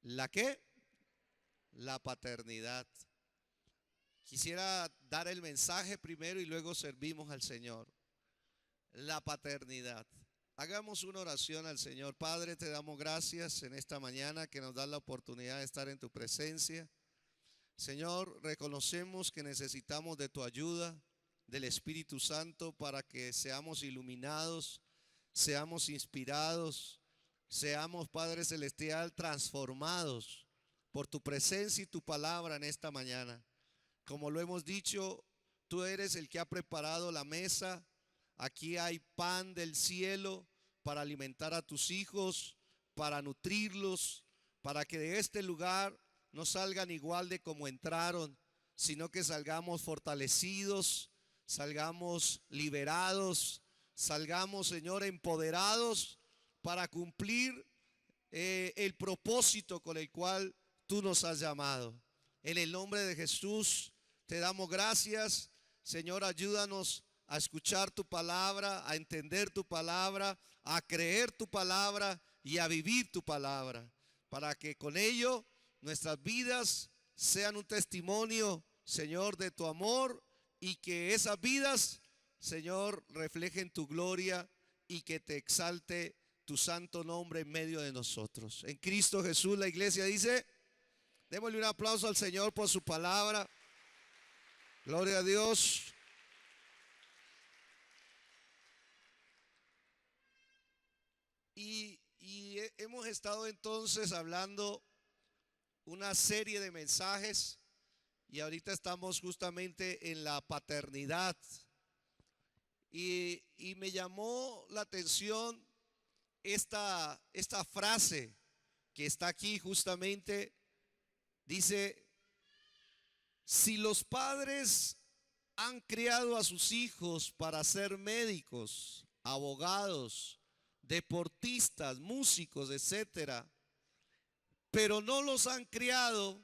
¿La qué? La paternidad. Quisiera dar el mensaje primero y luego servimos al Señor. La paternidad. Hagamos una oración al Señor. Padre, te damos gracias en esta mañana que nos das la oportunidad de estar en tu presencia. Señor, reconocemos que necesitamos de tu ayuda, del Espíritu Santo, para que seamos iluminados, seamos inspirados, seamos, Padre Celestial, transformados por tu presencia y tu palabra en esta mañana. Como lo hemos dicho, tú eres el que ha preparado la mesa. Aquí hay pan del cielo para alimentar a tus hijos, para nutrirlos, para que de este lugar no salgan igual de como entraron, sino que salgamos fortalecidos, salgamos liberados, salgamos, Señor, empoderados para cumplir el propósito con el cual tú nos has llamado. En el nombre de Jesús te damos gracias. Señor, ayúdanos a escuchar tu palabra, a entender tu palabra, a creer tu palabra y a vivir tu palabra, para que con ello nuestras vidas sean un testimonio, Señor, de tu amor, y que esas vidas, Señor, reflejen tu gloria y que te exalte tu santo nombre en medio de nosotros. En Cristo Jesús, la iglesia dice, démosle un aplauso al Señor por su palabra. Gloria a Dios. Y hemos estado entonces hablando una serie de mensajes y ahorita estamos justamente en la paternidad. Y me llamó la atención esta frase que está aquí justamente. Dice, si los padres han criado a sus hijos para ser médicos, abogados, deportistas, músicos, etcétera, pero no los han criado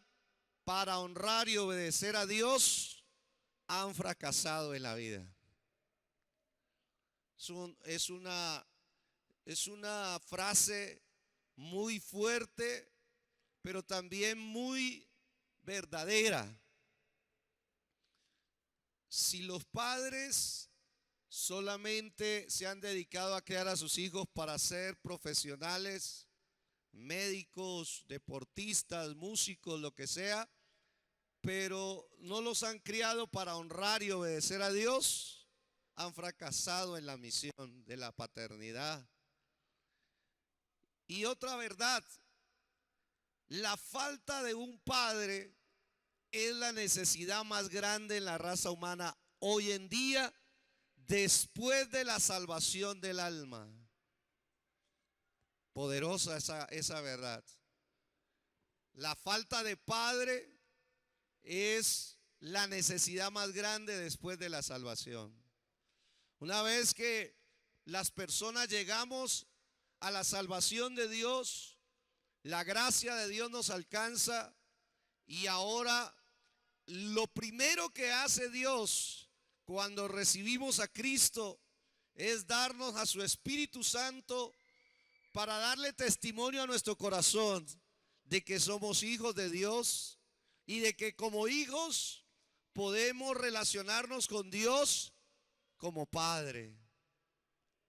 para honrar y obedecer a Dios, han fracasado en la vida. Es una frase muy fuerte, pero también muy verdadera. Si los padres solamente se han dedicado a criar a sus hijos para ser profesionales, médicos, deportistas, músicos, lo que sea, pero no los han criado para honrar y obedecer a Dios, han fracasado en la misión de la paternidad. Y otra verdad, la falta de un padre es la necesidad más grande en la raza humana hoy en día, después de la salvación del alma. Poderosa esa verdad. La falta de padre es la necesidad más grande después de la salvación. Una vez que las personas llegamos a la salvación de Dios, la gracia de Dios nos alcanza y ahora lo primero que hace Dios cuando recibimos a Cristo es darnos a su Espíritu Santo para darle testimonio a nuestro corazón de que somos hijos de Dios y de que como hijos podemos relacionarnos con Dios como Padre.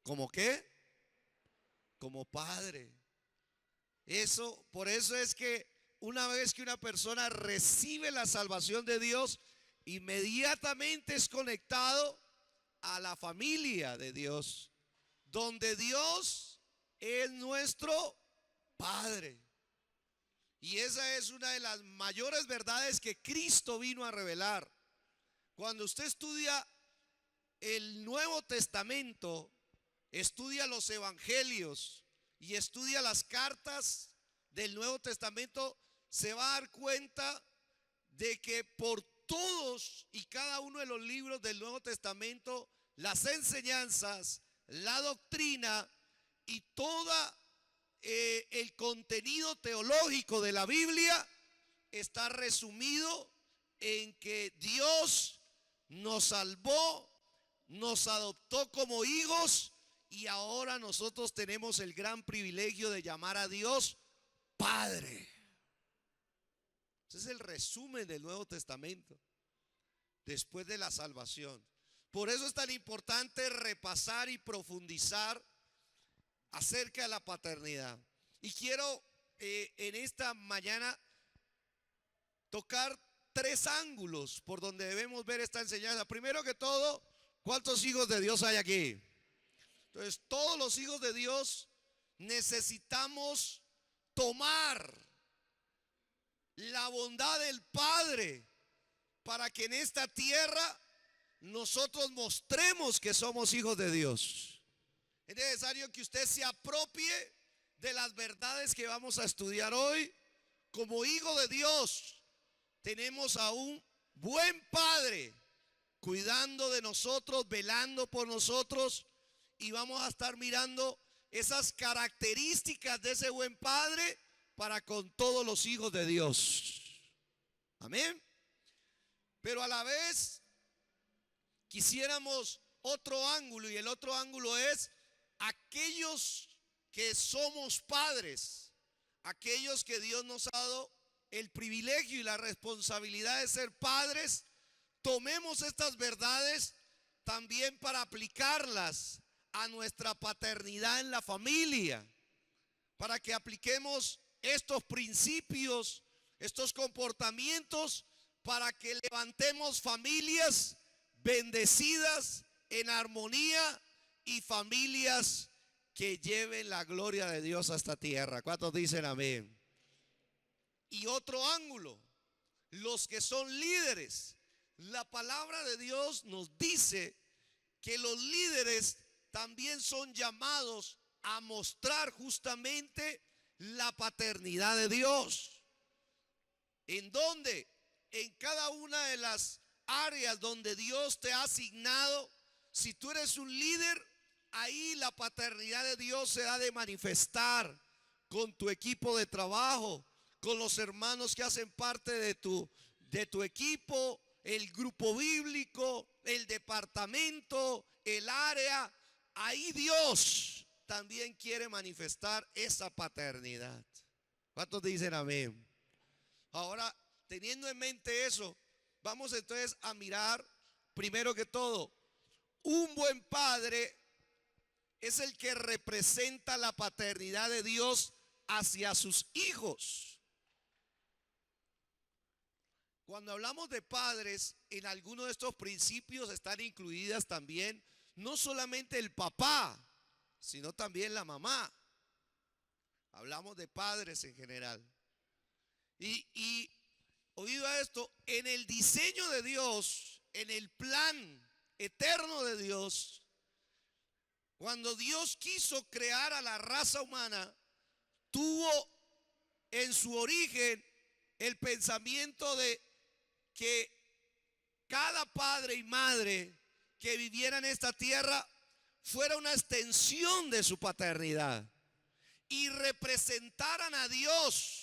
¿Cómo qué? Como Padre. Por eso es que una vez que una persona recibe la salvación de Dios, inmediatamente es conectado a la familia de Dios, donde Dios es nuestro Padre. Y esa es una de las mayores verdades que Cristo vino a revelar. Cuando usted estudia el Nuevo Testamento, estudia los evangelios y estudia las cartas del Nuevo Testamento, se va a dar cuenta de que por todos y cada uno de los libros del Nuevo Testamento, las enseñanzas, la doctrina y todo el contenido teológico de la Biblia está resumido en que Dios nos salvó, nos adoptó como hijos y ahora nosotros tenemos el gran privilegio de llamar a Dios Padre. Ese es el resumen del Nuevo Testamento, después de la salvación. Por eso es tan importante repasar y profundizar acerca de la paternidad. Y quiero en esta mañana tocar 3 ángulos por donde debemos ver esta enseñanza. Primero que todo, ¿cuántos hijos de Dios hay aquí? Entonces, todos los hijos de Dios necesitamos tomar la bondad del Padre para que en esta tierra nosotros mostremos que somos hijos de Dios. Es necesario que usted se apropie de las verdades que vamos a estudiar hoy. Como hijo de Dios, tenemos a un buen Padre cuidando de nosotros, velando por nosotros, y vamos a estar mirando esas características de ese buen Padre para con todos los hijos de Dios. Amén. Pero a la vez quisiéramos otro ángulo, y el otro ángulo es aquellos que somos padres, aquellos que Dios nos ha dado el privilegio y la responsabilidad de ser padres. Tomemos estas verdades también para aplicarlas a nuestra paternidad en la familia, para que apliquemos estos principios, estos comportamientos, para que levantemos familias bendecidas en armonía y familias que lleven la gloria de Dios a esta tierra. ¿Cuántos dicen amén? Y otro ángulo, los que son líderes. La palabra de Dios nos dice que los líderes también son llamados a mostrar justamente la paternidad de Dios. ¿En dónde? En cada una de las áreas donde Dios te ha asignado. Si tú eres un líder, ahí la paternidad de Dios se ha de manifestar con tu equipo de trabajo, con los hermanos que hacen parte de tu equipo, el grupo bíblico, el departamento, el área. Ahí Dios también quiere manifestar esa paternidad. ¿Cuántos dicen amén? Ahora, teniendo en mente eso, vamos entonces a mirar, primero que todo, un buen padre es el que representa la paternidad de Dios hacia sus hijos. Cuando hablamos de padres, en algunos de estos principios están incluidas también no solamente el papá, sino también la mamá. Hablamos de padres en general. Y oído a esto, en el diseño de Dios, en el plan eterno de Dios, cuando Dios quiso crear a la raza humana, tuvo en su origen el pensamiento de que cada padre y madre que viviera en esta tierra fuera una extensión de su paternidad y representaran a Dios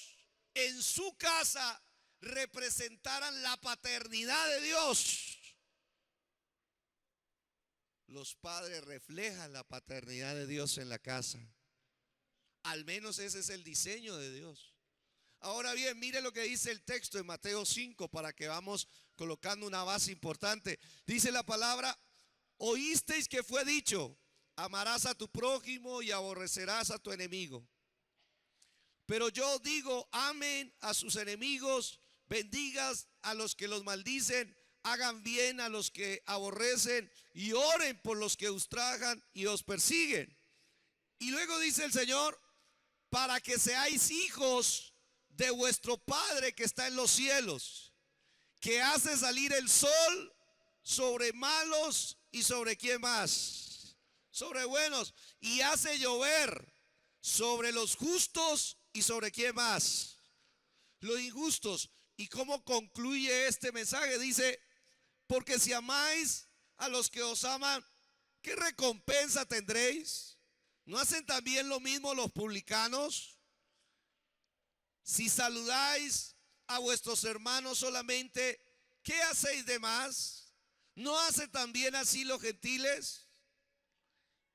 en su casa, representaran la paternidad de Dios. Los padres reflejan la paternidad de Dios en la casa. Al menos ese es el diseño de Dios. Ahora bien, mire lo que dice el texto de Mateo 5 para que vamos colocando una base importante. Dice la palabra: oísteis que fue dicho, amarás a tu prójimo y aborrecerás a tu enemigo. Pero yo digo, amen a sus enemigos, bendigas a los que los maldicen, hagan bien a los que aborrecen y oren por los que os ultrajan y os persiguen. Y luego dice el Señor, para que seáis hijos de vuestro Padre que está en los cielos, que hace salir el sol sobre malos y sobre quién más, sobre buenos, y hace llover sobre los justos y sobre quién más, los injustos. ¿Y cómo concluye este mensaje? Dice, porque si amáis a los que os aman, ¿qué recompensa tendréis? ¿No hacen también lo mismo los publicanos? Si saludáis a vuestros hermanos solamente, ¿qué hacéis de más? ¿No hacen también así los gentiles?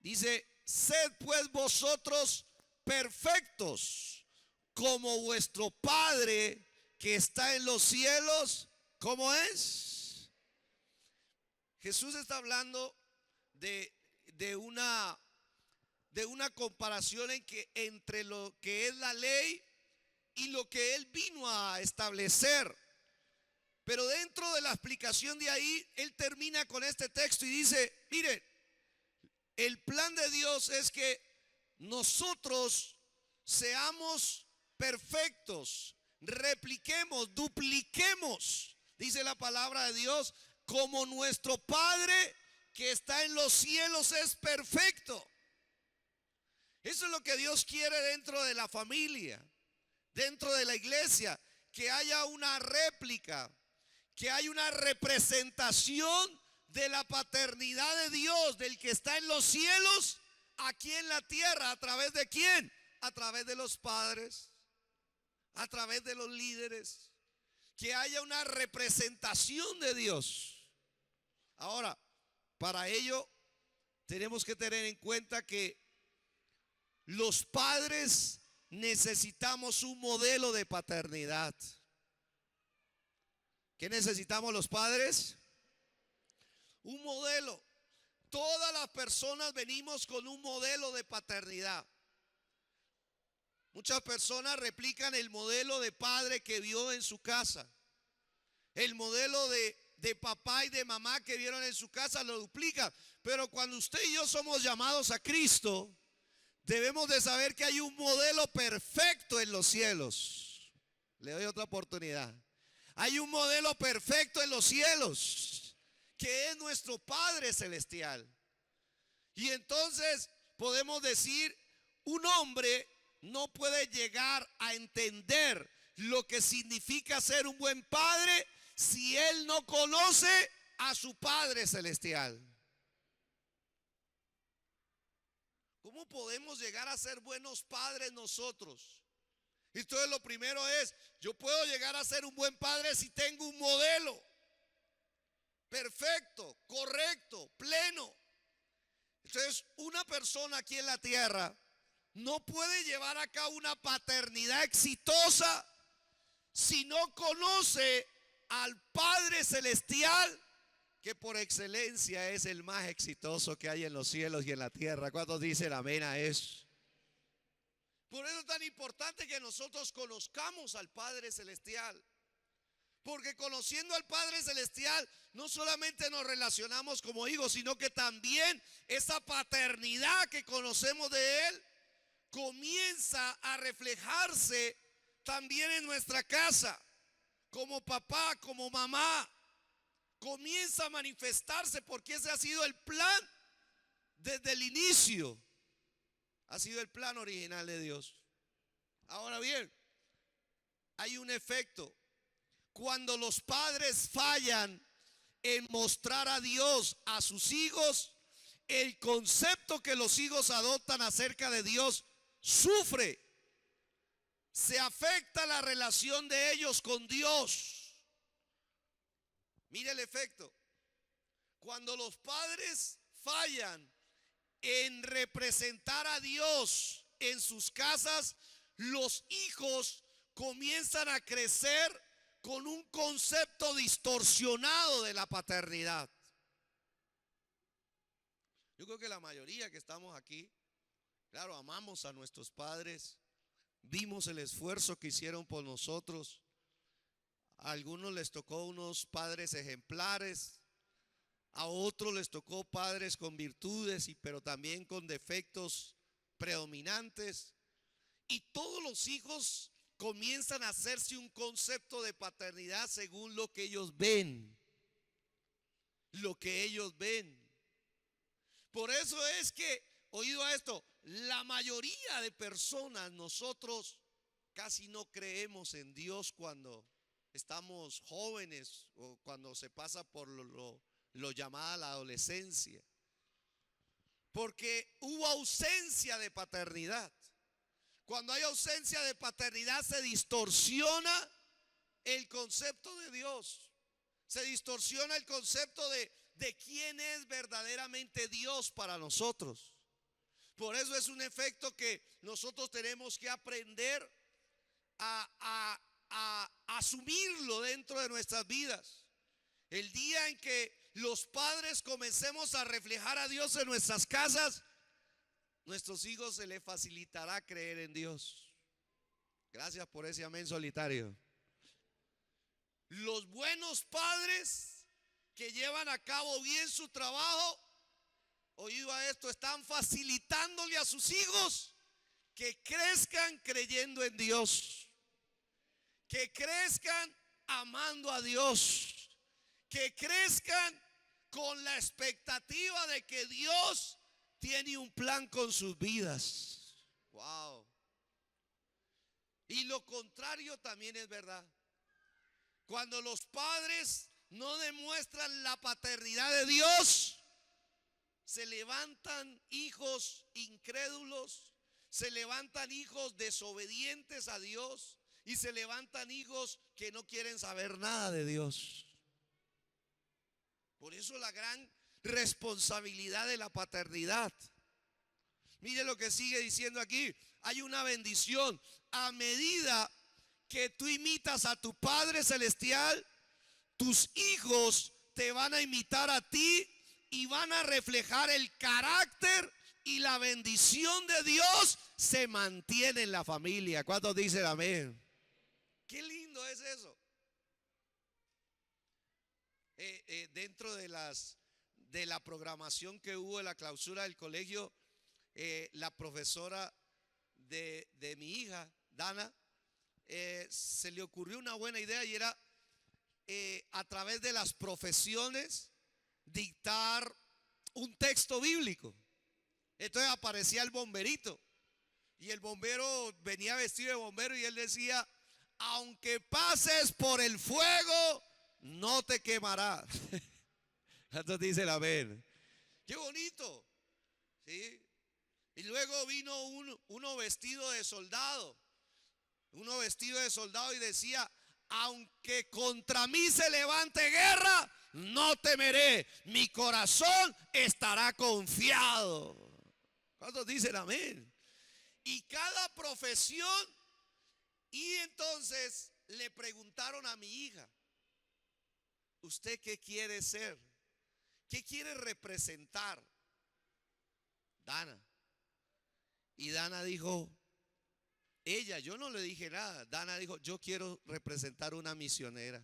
Dice, sed pues vosotros perfectos, como vuestro Padre que está en los cielos, ¿cómo es? Jesús está hablando de una comparación entre lo que es la ley y lo que Él vino a establecer. Pero dentro de la explicación de ahí, Él termina con este texto y dice, miren, el plan de Dios es que nosotros seamos perfectos, repliquemos, dupliquemos, dice la palabra de Dios, como nuestro Padre que está en los cielos es perfecto. Eso es lo que Dios quiere dentro de la familia, dentro de la iglesia, que haya una réplica, que haya una representación de la paternidad de Dios, del que está en los cielos, aquí en la tierra. ¿A través de quién? A través de los padres, a través de los líderes, que haya una representación de Dios. Ahora, para ello tenemos que tener en cuenta que los padres necesitamos un modelo de paternidad. ¿Qué necesitamos los padres? Un modelo. Todas las personas venimos con un modelo de paternidad. Muchas personas replican el modelo de padre que vio en su casa. El modelo de papá y de mamá que vieron en su casa lo duplican. Pero cuando usted y yo somos llamados a Cristo, debemos de saber que hay un modelo perfecto en los cielos. Le doy otra oportunidad. Hay un modelo perfecto en los cielos, que es nuestro Padre Celestial. Y entonces podemos decir, un hombre no puede llegar a entender lo que significa ser un buen padre si él no conoce a su Padre Celestial. ¿Cómo podemos llegar a ser buenos padres nosotros? Entonces lo primero es, yo puedo llegar a ser un buen padre si tengo un modelo perfecto, correcto, pleno. Entonces una persona aquí en la tierra no puede llevar a cabo una paternidad exitosa si no conoce al Padre Celestial, que por excelencia es el más exitoso que hay en los cielos y en la tierra. ¿Cuántos dicen amén a eso? Por eso es tan importante que nosotros conozcamos al Padre Celestial. Porque conociendo al Padre Celestial, no solamente nos relacionamos como hijos, sino que también esa paternidad que conocemos de Él comienza a reflejarse también en nuestra casa, como papá, como mamá. Comienza a manifestarse porque ese ha sido el plan desde el inicio. Ha sido el plan original de Dios. Ahora bien, hay un efecto. Cuando los padres fallan en mostrar a Dios a sus hijos, el concepto que los hijos adoptan acerca de Dios sufre. Se afecta la relación de ellos con Dios. Mire el efecto. Cuando los padres fallan en representar a Dios en sus casas, los hijos comienzan a crecer con un concepto distorsionado de la paternidad. Yo creo que la mayoría que estamos aquí, claro, amamos a nuestros padres, vimos el esfuerzo que hicieron por nosotros. A algunos les tocó unos padres ejemplares, a otros les tocó padres con virtudes, pero también con defectos predominantes. Y todos los hijos comienzan a hacerse un concepto de paternidad según lo que ellos ven. Lo que ellos ven. Por eso es que, oído a esto, la mayoría de personas, nosotros casi no creemos en Dios cuando estamos jóvenes o cuando se pasa por lo llamada la adolescencia, porque hubo ausencia de paternidad. Cuando hay ausencia de paternidad se distorsiona el concepto de Dios, se distorsiona el concepto de quién es verdaderamente Dios para nosotros. Por eso es un efecto que nosotros tenemos que aprender a asumirlo dentro de nuestras vidas. El día en que los padres comencemos a reflejar a Dios en nuestras casas, nuestros hijos se les facilitará creer en Dios. Gracias por ese amén solitario. Los buenos padres que llevan a cabo bien su trabajo, oído a esto, están facilitándole a sus hijos que crezcan creyendo en Dios, que crezcan amando a Dios, que crezcan con la expectativa de que Dios tiene un plan con sus vidas. Wow. Y lo contrario también es verdad. Cuando los padres no demuestran la paternidad de Dios, se levantan hijos incrédulos, se levantan hijos desobedientes a Dios y se levantan hijos que no quieren saber nada de Dios. Por eso la gran responsabilidad de la paternidad. Mire lo que sigue diciendo aquí. Hay una bendición. A medida que tú imitas a tu Padre Celestial, tus hijos te van a imitar a ti y van a reflejar el carácter y la bendición de Dios se mantiene en la familia. ¿Cuántos dicen amén? Qué lindo es eso. Dentro de la programación que hubo en la clausura del colegio, la profesora de mi hija, Dana, se le ocurrió una buena idea y era a través de las profesiones dictar un texto bíblico. Entonces aparecía el bomberito y el bombero venía vestido de bombero y él decía: aunque pases por el fuego, no te quemará. Entonces dice el amén. Qué bonito, ¿sí? Y luego vino uno vestido de soldado. Uno vestido de soldado y decía: aunque contra mí se levante guerra, no temeré, mi corazón estará confiado. ¿Cuántos dicen amén? Y cada profesión. Y entonces le preguntaron a mi hija: ¿usted qué quiere ser? ¿Qué quiere representar? Dana. Y Dana dijo, yo no le dije nada. Dana dijo: yo quiero representar una misionera.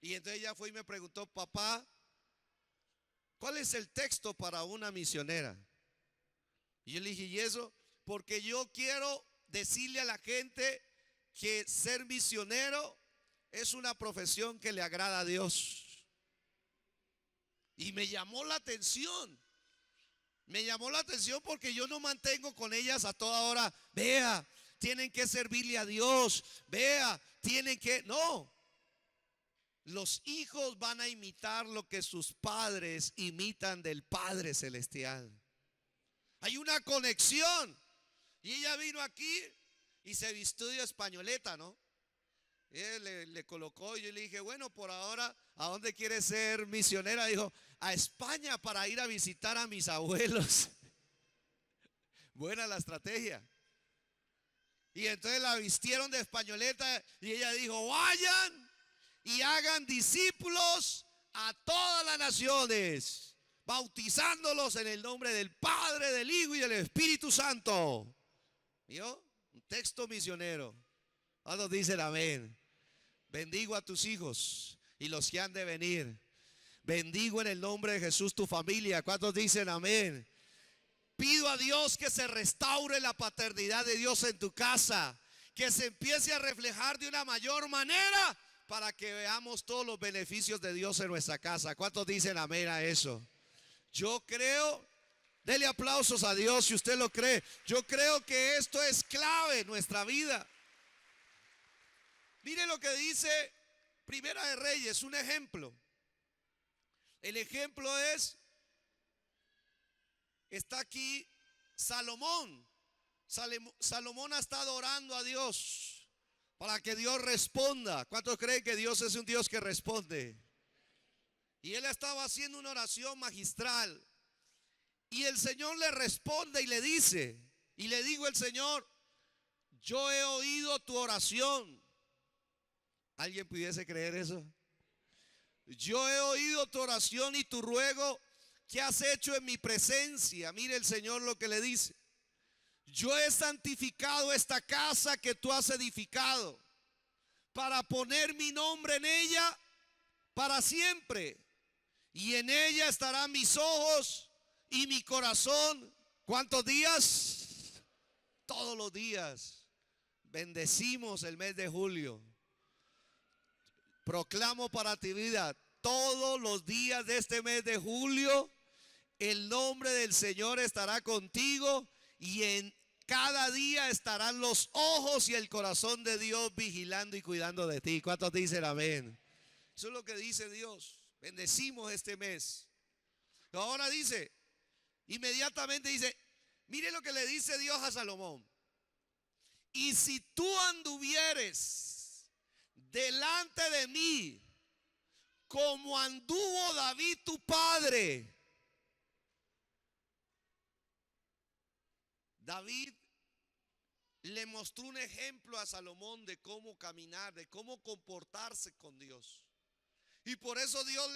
Y entonces ella fue y me preguntó: papá, ¿cuál es el texto para una misionera? Y yo le dije: ¿y eso? Porque yo quiero decirle a la gente que ser misionero es una profesión que le agrada a Dios. Y me llamó la atención. Me llamó la atención porque yo no mantengo con ellas a toda hora: vea, tienen que servirle a Dios, vea, tienen que... No. Los hijos van a imitar lo que sus padres imitan del Padre Celestial. Hay una conexión. Y ella vino aquí y se vistió de españoleta, ¿no? Él le colocó y yo le dije: bueno, por ahora, ¿a dónde quieres ser misionera? Dijo: a España, para ir a visitar a mis abuelos. Buena la estrategia. Y entonces la vistieron de españoleta y ella dijo: vayan y hagan discípulos a todas las naciones, bautizándolos en el nombre del Padre, del Hijo y del Espíritu Santo. ¿Vio? Un texto misionero. Todos dicen amén. Bendigo a tus hijos y los que han de venir. Bendigo en el nombre de Jesús tu familia. ¿Cuántos dicen amén? Pido a Dios que se restaure la paternidad de Dios en tu casa, que se empiece a reflejar de una mayor manera para que veamos todos los beneficios de Dios en nuestra casa. ¿Cuántos dicen amén a eso? Yo creo, dele aplausos a Dios si usted lo cree. Yo creo que esto es clave en nuestra vida. Mire lo que dice Primera de Reyes, un ejemplo. El ejemplo está aquí Salomón. Salomón ha estado orando a Dios para que Dios responda. ¿Cuántos creen que Dios es un Dios que responde? Y él estaba haciendo una oración magistral. Y el Señor le responde y le dice, y le dijo el Señor: yo he oído tu oración. ¿Alguien pudiese creer eso? Yo he oído tu oración y tu ruego que has hecho en mi presencia. Mire el Señor lo que le dice. Yo he santificado esta casa que tú has edificado para poner mi nombre en ella para siempre. Y en ella estarán mis ojos y mi corazón. ¿Cuántos días? Todos los días. Bendecimos el mes de julio. Proclamo para ti vida, todos los días de este mes de julio, el nombre del Señor estará contigo y en cada día estarán los ojos y el corazón de Dios vigilando y cuidando de ti. ¿Cuántos dicen amén? Eso es lo que dice Dios. Bendecimos este mes. Ahora dice, inmediatamente dice, mire lo que le dice Dios a Salomón. Y si tú anduvieres delante de mí como anduvo David tu padre. David le mostró un ejemplo a Salomón de cómo caminar, de cómo comportarse con Dios. Y por eso Dios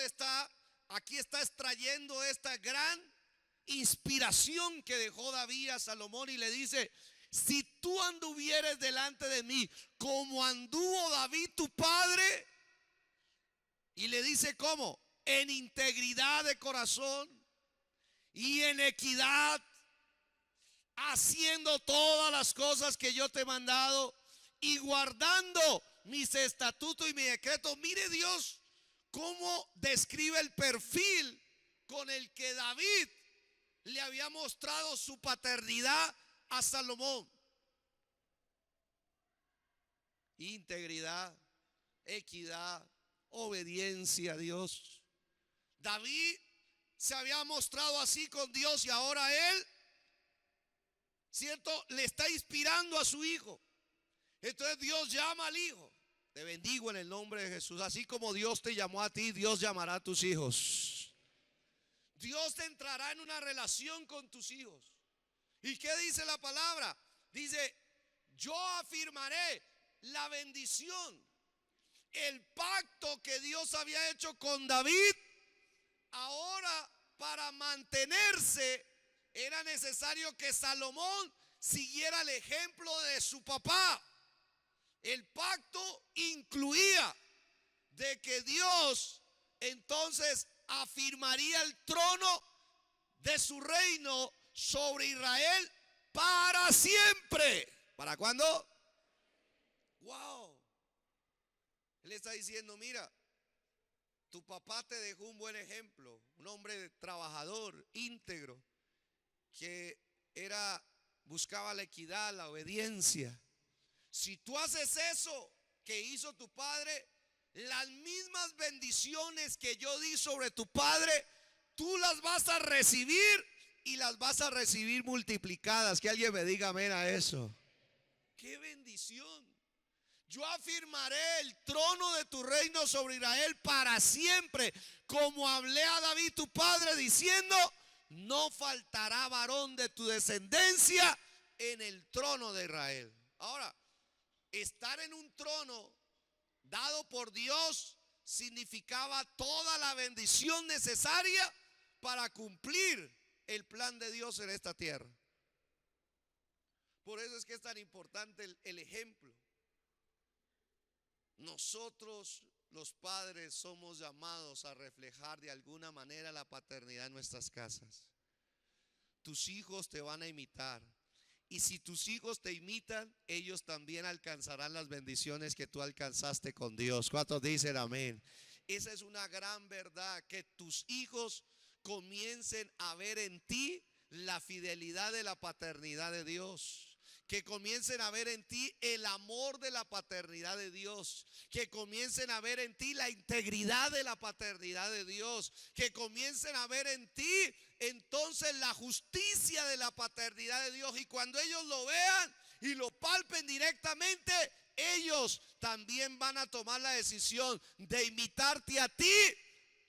aquí está extrayendo esta gran inspiración que dejó David a Salomón y le dice, si tú anduvieres delante de mí como anduvo David tu padre, y le dice cómo, en integridad de corazón y en equidad, haciendo todas las cosas que yo te he mandado y guardando mis estatutos y mis decretos. Mire Dios cómo describe el perfil con el que David le había mostrado su paternidad a Salomón. Integridad, equidad, obediencia a Dios. David se había mostrado así con Dios y ahora él, ¿cierto?, le está inspirando a su hijo. Entonces Dios llama al hijo. Te bendigo en el nombre de Jesús. Así como Dios te llamó a ti, Dios llamará a tus hijos. Dios te entrará en una relación con tus hijos. ¿Y qué dice la palabra? Dice, yo afirmaré la bendición. El pacto que Dios había hecho con David, ahora para mantenerse era necesario que Salomón siguiera el ejemplo de su papá. El pacto incluía de que Dios entonces afirmaría el trono de su reino sobre Israel para siempre. ¿Para cuándo? Wow. Él está diciendo, mira, tu papá te dejó un buen ejemplo, un hombre trabajador, íntegro, que buscaba la equidad, la obediencia. Si tú haces eso que hizo tu padre, las mismas bendiciones que yo di sobre tu padre, tú las vas a recibir y las vas a recibir multiplicadas. Que alguien me diga amén a eso. ¡Qué bendición! Yo afirmaré el trono de tu reino sobre Israel para siempre, como hablé a David tu padre diciendo, no faltará varón de tu descendencia en el trono de Israel. Ahora, estar en un trono dado por Dios significaba toda la bendición necesaria para cumplir el plan de Dios en esta tierra. Por eso es que es tan importante el ejemplo. Nosotros, los padres, somos llamados a reflejar de alguna manera la paternidad en nuestras casas. Tus hijos te van a imitar. Y si tus hijos te imitan, ellos también alcanzarán las bendiciones que tú alcanzaste con Dios. ¿Cuántos dicen amén? Esa es una gran verdad, que tus hijos comiencen a ver en ti la fidelidad de la paternidad de Dios. Que comiencen a ver en ti el amor de la paternidad de Dios. Que comiencen a ver en ti la integridad de la paternidad de Dios. Que comiencen a ver en ti entonces la justicia de la paternidad de Dios. Y cuando ellos lo vean y lo palpen directamente, ellos también van a tomar la decisión de imitarte a ti,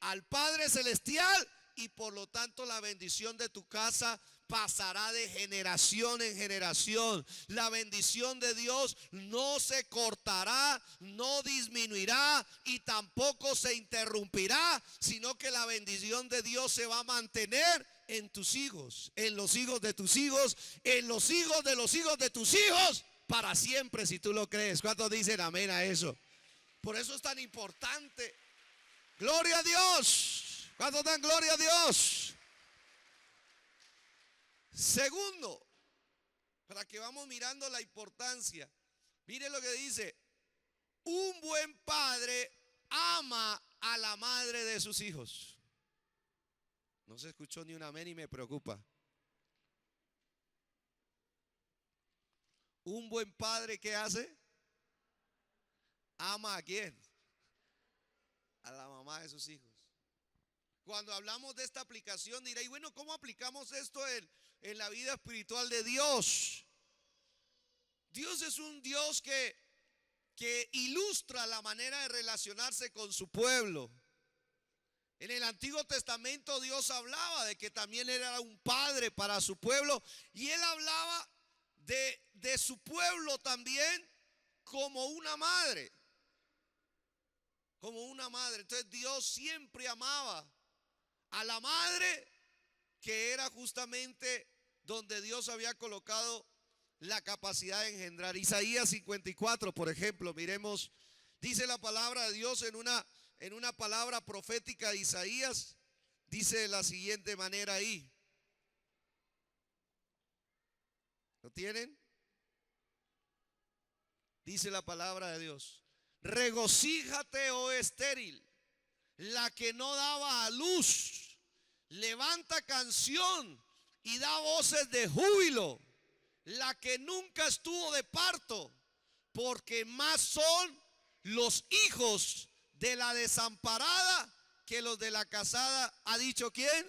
al Padre Celestial. Y por lo tanto la bendición de tu casa pasará de generación en generación. La bendición de Dios no se cortará, no disminuirá y tampoco se interrumpirá, sino que la bendición de Dios se va a mantener en tus hijos, en los hijos de tus hijos, en los hijos de los hijos de tus hijos, para siempre, si tú lo crees. ¿Cuántos dicen amén a eso? Por eso es tan importante. Gloria a Dios. ¿Cuántos dan gloria a Dios? Segundo, para que vamos mirando la importancia, mire lo que dice: un buen padre ama a la madre de sus hijos. No se escuchó ni un amén y me preocupa. Un buen padre, ¿qué hace? ¿Ama a quién? A la mamá de sus hijos. Cuando hablamos de esta aplicación diréis, bueno, ¿cómo aplicamos esto en la vida espiritual de Dios? Dios es un Dios que ilustra la manera de relacionarse con su pueblo. En el Antiguo Testamento Dios hablaba de que también era un padre para su pueblo, y él hablaba de su pueblo también como una madre. Como una madre. Entonces Dios siempre amaba a la madre, que era justamente donde Dios había colocado la capacidad de engendrar. Isaías 54, por ejemplo, miremos, dice la palabra de Dios en una palabra profética de Isaías, dice de la siguiente manera ahí. ¿Lo tienen? Dice la palabra de Dios: regocíjate, oh estéril, la que no daba a luz, levanta canción y da voces de júbilo, la que nunca estuvo de parto, porque más son los hijos de la desamparada que los de la casada. ¿Ha dicho quién?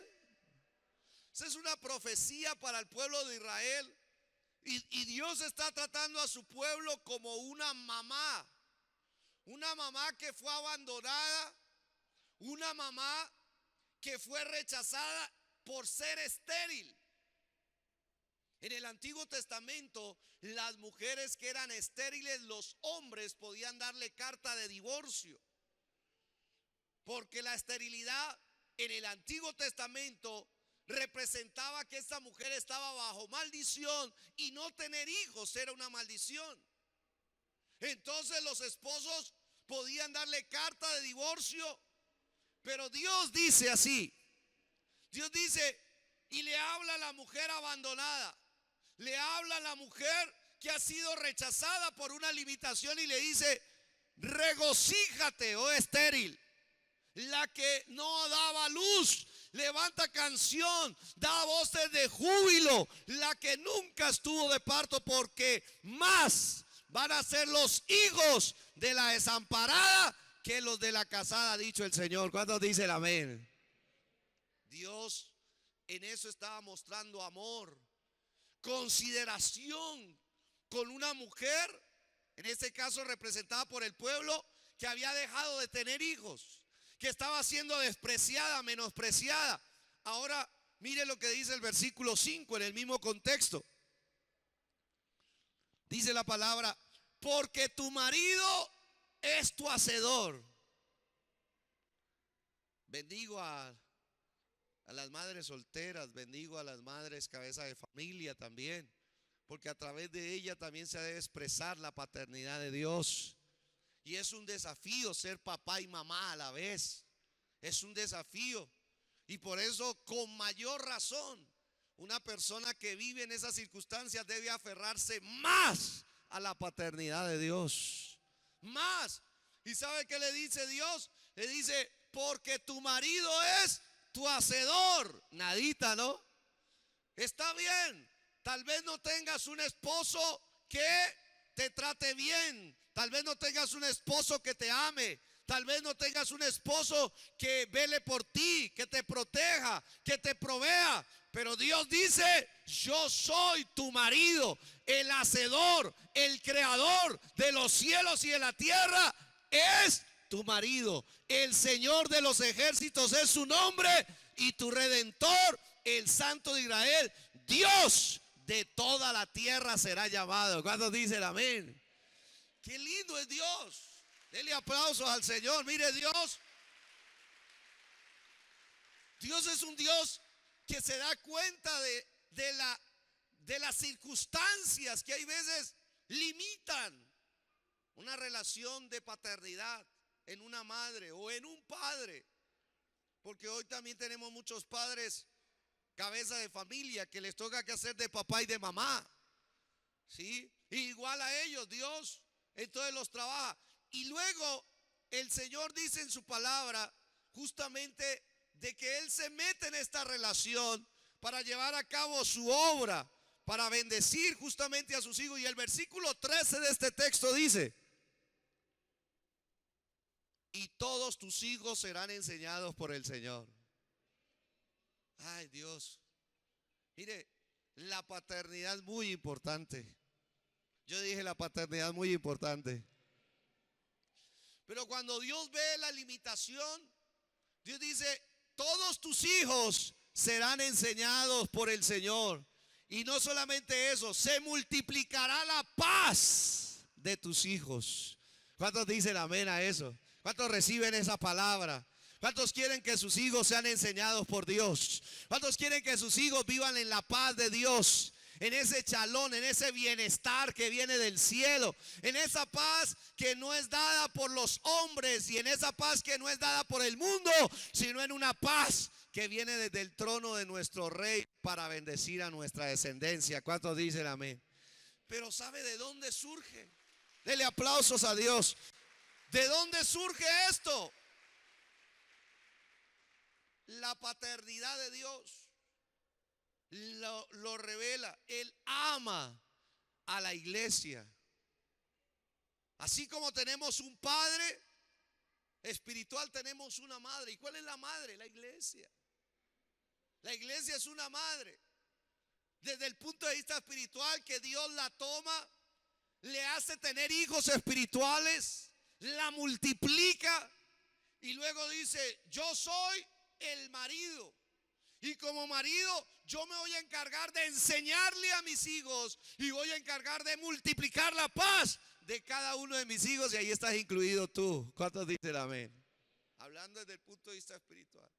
Esa es una profecía para el pueblo de Israel, y Dios está tratando a su pueblo como una mamá que fue abandonada, una mamá que fue rechazada por ser estéril. En el Antiguo Testamento, las mujeres que eran estériles, los hombres podían darle carta de divorcio, porque la esterilidad en el Antiguo Testamento representaba que esta mujer estaba bajo maldición, y no tener hijos era una maldición. Entonces los esposos podían darle carta de divorcio, pero Dios dice así. Dios dice, y le habla a la mujer abandonada, le habla a la mujer que ha sido rechazada por una limitación, y le dice: regocíjate, oh estéril, la que no daba luz, levanta canción, da voces de júbilo, la que nunca estuvo de parto, porque más van a ser los hijos de la desamparada que los de la casada, ha dicho el Señor. ¿Cuántos dicen amén? Dios en eso estaba mostrando amor, consideración con una mujer, en este caso representada por el pueblo, que había dejado de tener hijos, que estaba siendo despreciada, menospreciada. Ahora mire lo que dice el versículo 5 en el mismo contexto. Dice la palabra: porque tu marido es tu hacedor. Bendigo a las madres solteras, bendigo a las madres cabeza de familia también, porque a través de ella también se debe expresar la paternidad de Dios. Y es un desafío ser papá y mamá a la vez. Es un desafío. Y por eso, con mayor razón, una persona que vive en esas circunstancias debe aferrarse más a la paternidad de Dios. Más. ¿Y sabe qué le dice Dios? Le dice: porque tu marido es tu hacedor. Nadita, ¿no? Está bien. Tal vez no tengas un esposo que te trate bien. Tal vez no tengas un esposo que te ame. Tal vez no tengas un esposo que vele por ti, que te proteja, que te provea. Pero Dios dice: yo soy tu marido, el hacedor, el creador de los cielos y de la tierra es tu marido. El Señor de los ejércitos es su nombre, y tu redentor el Santo de Israel, Dios de toda la tierra será llamado. ¿Cuántos dicen amén? Qué lindo es Dios. Dele aplausos al Señor. Mire, Dios es un Dios que se da cuenta de las circunstancias que hay veces limitan una relación de paternidad en una madre o en un padre. Porque hoy también tenemos muchos padres, cabeza de familia, que les toca que hacer de papá y de mamá. ¿Sí? Igual a ellos, Dios entonces los trabaja. Y luego el Señor dice en su palabra justamente de que Él se mete en esta relación para llevar a cabo su obra, para bendecir justamente a sus hijos. Y el versículo 13 de este texto dice: y todos tus hijos serán enseñados por el Señor. Ay, Dios. Mire, la paternidad es muy importante. Yo dije la paternidad es muy importante. Pero cuando Dios ve la limitación, Dios dice: todos tus hijos serán enseñados por el Señor. Y no solamente eso, se multiplicará la paz de tus hijos. ¿Cuántos dicen amén a eso? ¿Cuántos reciben esa palabra? ¿Cuántos quieren que sus hijos sean enseñados por Dios? ¿Cuántos quieren que sus hijos vivan en la paz de Dios? En ese chalón, en ese bienestar que viene del cielo, en esa paz que no es dada por los hombres y en esa paz que no es dada por el mundo, sino en una paz que viene desde el trono de nuestro Rey para bendecir a nuestra descendencia. ¿Cuántos dicen amén? Pero ¿sabe de dónde surge? Dele aplausos a Dios. ¿De dónde surge esto? La paternidad de Dios lo revela. Él ama a la iglesia. Así como tenemos un padre espiritual, tenemos una madre. ¿Y cuál es la madre? La iglesia. La iglesia es una madre. Desde el punto de vista espiritual, que Dios la toma, le hace tener hijos espirituales, la multiplica y luego dice: yo soy el marido. Y como marido yo me voy a encargar de enseñarle a mis hijos y voy a encargar de multiplicar la paz de cada uno de mis hijos. Y ahí estás incluido tú. ¿Cuántos dicen amén? Hablando desde el punto de vista espiritual.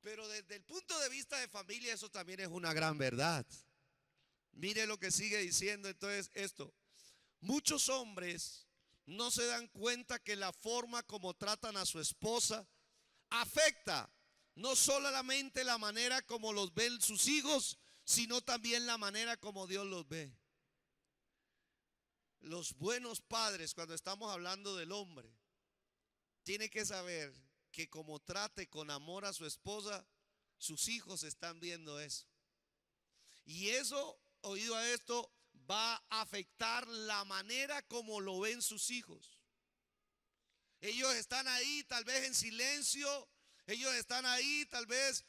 Pero desde el punto de vista de familia, eso también es una gran verdad. Mire lo que sigue diciendo entonces esto. Muchos hombres no se dan cuenta que la forma como tratan a su esposa afecta no solamente la manera como los ven sus hijos, sino también la manera como Dios los ve. Los buenos padres, cuando estamos hablando del hombre, tiene que saber que como trate con amor a su esposa, sus hijos están viendo eso. Y eso, oído a esto, va a afectar la manera como lo ven sus hijos. Ellos están ahí tal vez en silencio. Ellos están ahí tal vez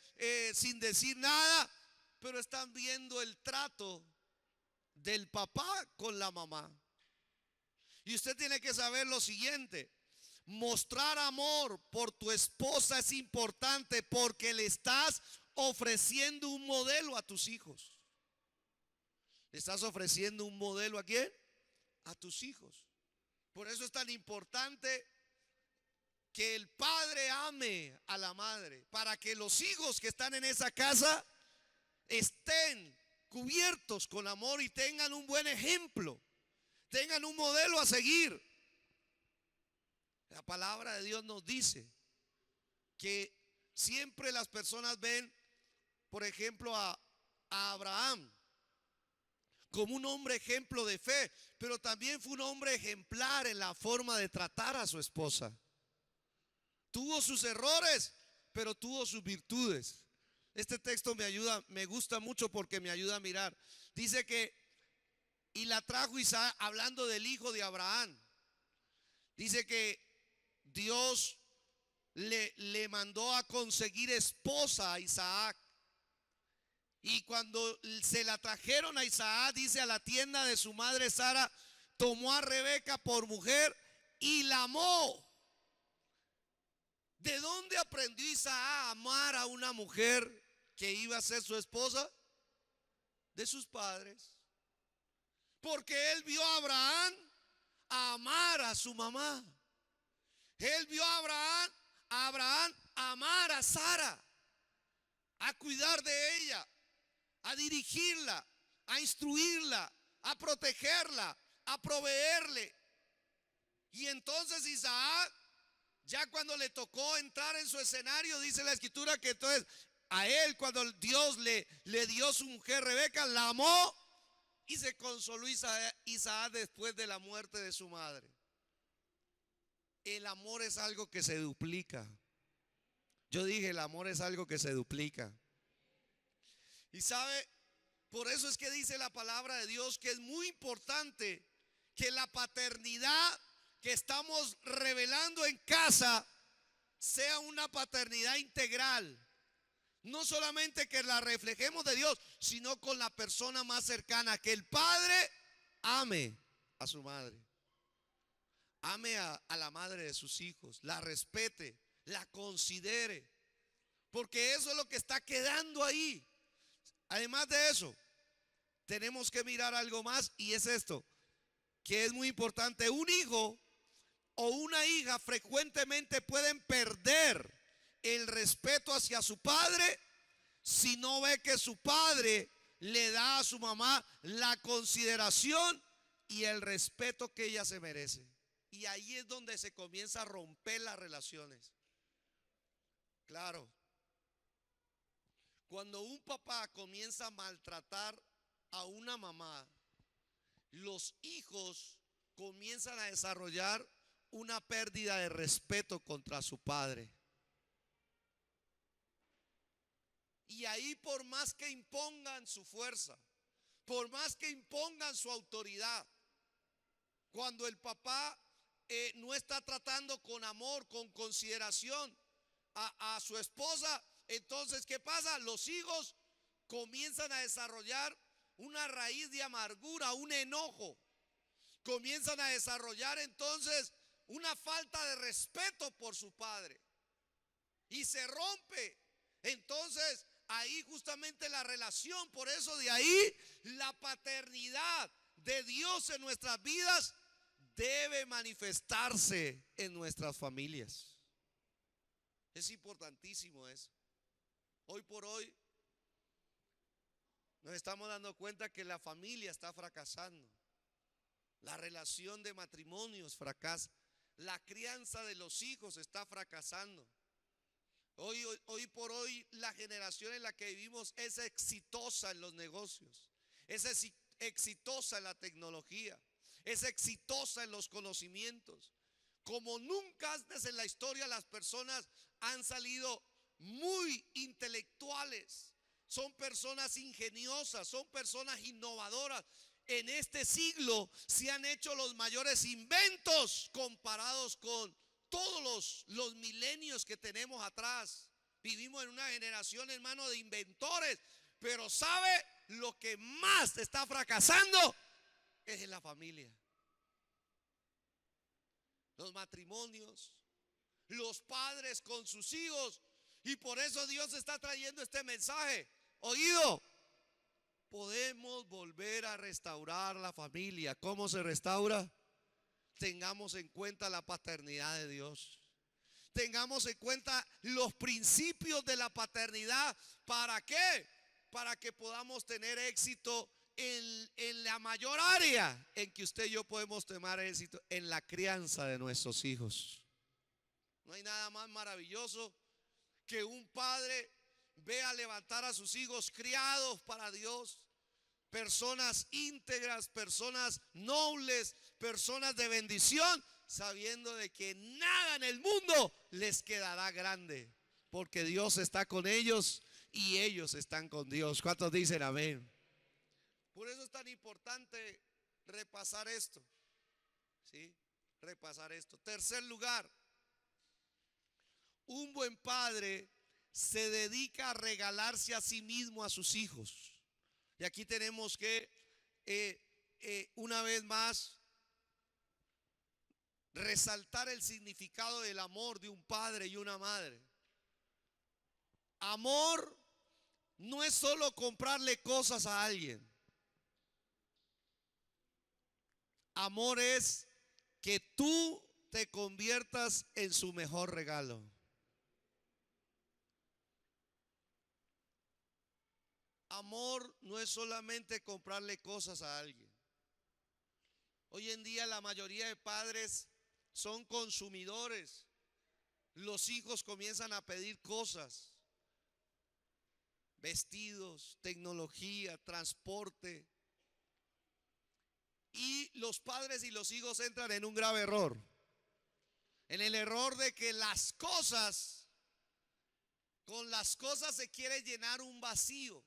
sin decir nada, pero están viendo el trato del papá con la mamá. Y usted tiene que saber lo siguiente: mostrar amor por tu esposa es importante porque le estás ofreciendo un modelo a tus hijos. ¿Le estás ofreciendo un modelo a quién? A tus hijos. Por eso es tan importante que el padre ame a la madre, para que los hijos que están en esa casa estén cubiertos con amor y tengan un buen ejemplo, tengan un modelo a seguir. La palabra de Dios nos dice que siempre las personas ven, por ejemplo, a Abraham como un hombre ejemplo de fe, pero también fue un hombre ejemplar en la forma de tratar a su esposa. Tuvo sus errores, pero tuvo sus virtudes. Este texto me ayuda, me gusta mucho porque me ayuda a mirar. Dice que, y la trajo Isaac, hablando del hijo de Abraham. Dice que Dios le mandó a conseguir esposa a Isaac. Y cuando se la trajeron a Isaac, dice, a la tienda de su madre Sara, tomó a Rebeca por mujer y la amó. ¿De dónde aprendió Isaac a amar a una mujer que iba a ser su esposa de sus padres. Porque él vio a Abraham amar a su mamá. Él vio a Abraham amar a Sara, a cuidar de ella, a dirigirla, a instruirla, a protegerla, a proveerle. Y entonces Isaac, ya cuando le tocó entrar en su escenario, dice la escritura que entonces a él, cuando Dios le dio su mujer Rebeca, la amó y se consoló Isaac después de la muerte de su madre. El amor es algo que se duplica. Yo dije, el amor es algo que se duplica. Y sabe, por eso es que dice la palabra de Dios que es muy importante que la paternidad que estamos revelando en casa sea una paternidad integral. No solamente que la reflejemos de Dios, sino con la persona más cercana. Que el padre ame a su madre, ame a la madre de sus hijos, la respete, la considere, porque eso es lo que está quedando ahí. Además de eso, tenemos que mirar algo más, y es esto, que es muy importante. Un hijo o una hija frecuentemente pueden perder el respeto hacia su padre si no ve que su padre le da a su mamá la consideración y el respeto que ella se merece. Y ahí es donde se comienza a romper las relaciones. Claro, cuando un papá comienza a maltratar a una mamá, los hijos comienzan a desarrollar una pérdida de respeto contra su padre. Y ahí, por más que impongan su fuerza, por más que impongan su autoridad, cuando el papá no está tratando con amor, con consideración a su esposa, entonces ¿qué pasa? Los hijos comienzan a desarrollar una raíz de amargura, un enojo. Comienzan a desarrollar entonces una falta de respeto por su padre. Y se rompe entonces ahí justamente la relación. Por eso de ahí la paternidad de Dios en nuestras vidas debe manifestarse en nuestras familias. Es importantísimo eso. Hoy por hoy nos estamos dando cuenta que la familia está fracasando. La relación de matrimonios fracasa. La crianza de los hijos está fracasando. Hoy por hoy la generación en la que vivimos es exitosa en los negocios, es exitosa en la tecnología, es exitosa en los conocimientos. Como nunca antes en la historia, las personas han salido muy intelectuales, son personas ingeniosas, son personas innovadoras. En este siglo se han hecho los mayores inventos comparados con todos los milenios que tenemos atrás. Vivimos en una generación, hermano, de inventores. Pero ¿sabe lo que más está fracasando? Es en la familia. Los matrimonios, los padres con sus hijos. Y por eso Dios está trayendo este mensaje. Oído, podemos volver a restaurar la familia. ¿Cómo se restaura? Tengamos en cuenta la paternidad de Dios. Tengamos en cuenta los principios de la paternidad. ¿Para qué? Para que podamos tener éxito en la mayor área en que usted y yo podemos tener éxito, en la crianza de nuestros hijos. No hay nada más maravilloso que un padre vea levantar a sus hijos criados para Dios, personas íntegras, personas nobles, personas de bendición, sabiendo de que nada en el mundo les quedará grande, porque Dios está con ellos y ellos están con Dios. ¿Cuántos dicen amén? Por eso es tan importante repasar esto, ¿sí? Repasar esto. Tercer lugar, un buen padre se dedica a regalarse a sí mismo a sus hijos. Y aquí tenemos que una vez más resaltar el significado del amor de un padre y una madre. Amor no es solo comprarle cosas a alguien. Amor es que tú te conviertas en su mejor regalo. Amor no es solamente comprarle cosas a alguien. Hoy en día la mayoría de padres son consumidores. Los hijos comienzan a pedir cosas, vestidos, tecnología, transporte. Y los padres y los hijos entran en un grave error. En el error de que con las cosas se quiere llenar un vacío.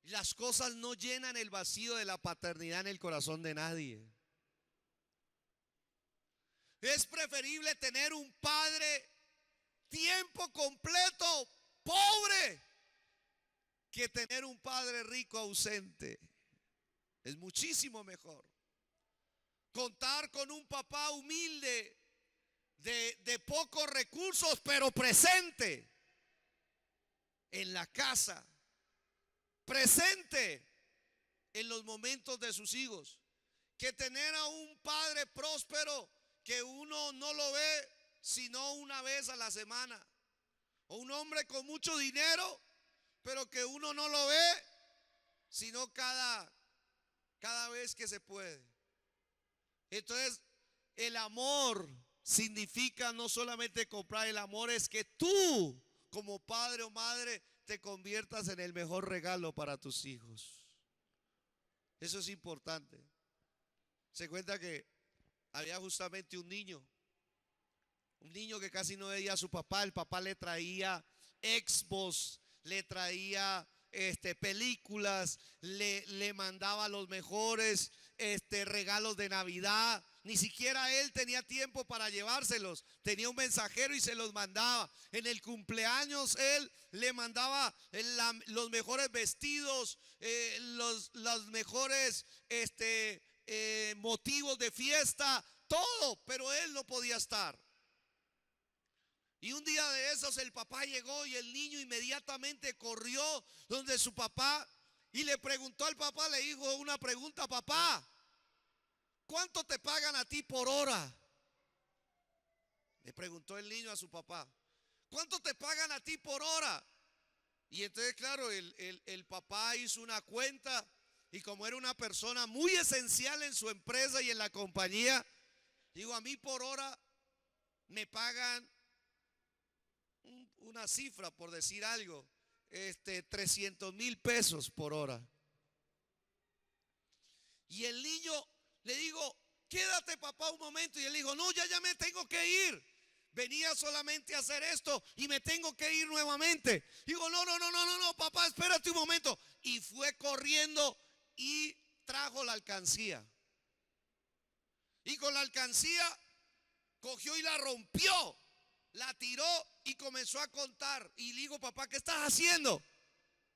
Las cosas no llenan el vacío de la paternidad en el corazón de nadie. Es preferible tener un padre tiempo completo, pobre, que tener un padre rico ausente. Es muchísimo mejor. Contar con un papá humilde, de pocos recursos, pero presente en la casa, presente en los momentos de sus hijos, que tener a un padre próspero que uno no lo ve sino una vez a la semana, o un hombre con mucho dinero, pero que uno no lo ve sino cada vez que se puede. Entonces, el amor significa no solamente comprar, el amor es que tú, como padre o madre, te conviertas en el mejor regalo para tus hijos. Eso es importante. Se cuenta que había justamente un niño que casi no veía a su papá. El papá le traía Xbox, le traía películas, le mandaba los mejores regalos de Navidad. Ni siquiera él tenía tiempo para llevárselos. Tenía un mensajero y se los mandaba. En el cumpleaños él le mandaba los mejores vestidos, los mejores motivos de fiesta, todo, pero él no podía estar. Y un día de esos el papá llegó y el niño inmediatamente corrió donde su papá y le preguntó al papá, le dijo una pregunta: papá, ¿cuánto te pagan a ti por hora? Le preguntó el niño a su papá, ¿cuánto te pagan a ti por hora? Y entonces, claro, el papá hizo una cuenta y como era una persona muy esencial en su empresa y en la compañía, digo, a mí por hora me pagan una cifra, por decir algo, 300,000 pesos por hora. Y el niño le digo, quédate papá un momento. Y él dijo, no, ya me tengo que ir. Venía solamente a hacer esto y me tengo que ir nuevamente. Digo, no, papá, espérate un momento. Y fue corriendo y trajo la alcancía. Y con la alcancía cogió y la rompió, la tiró y comenzó a contar. Y le digo, papá, ¿qué estás haciendo?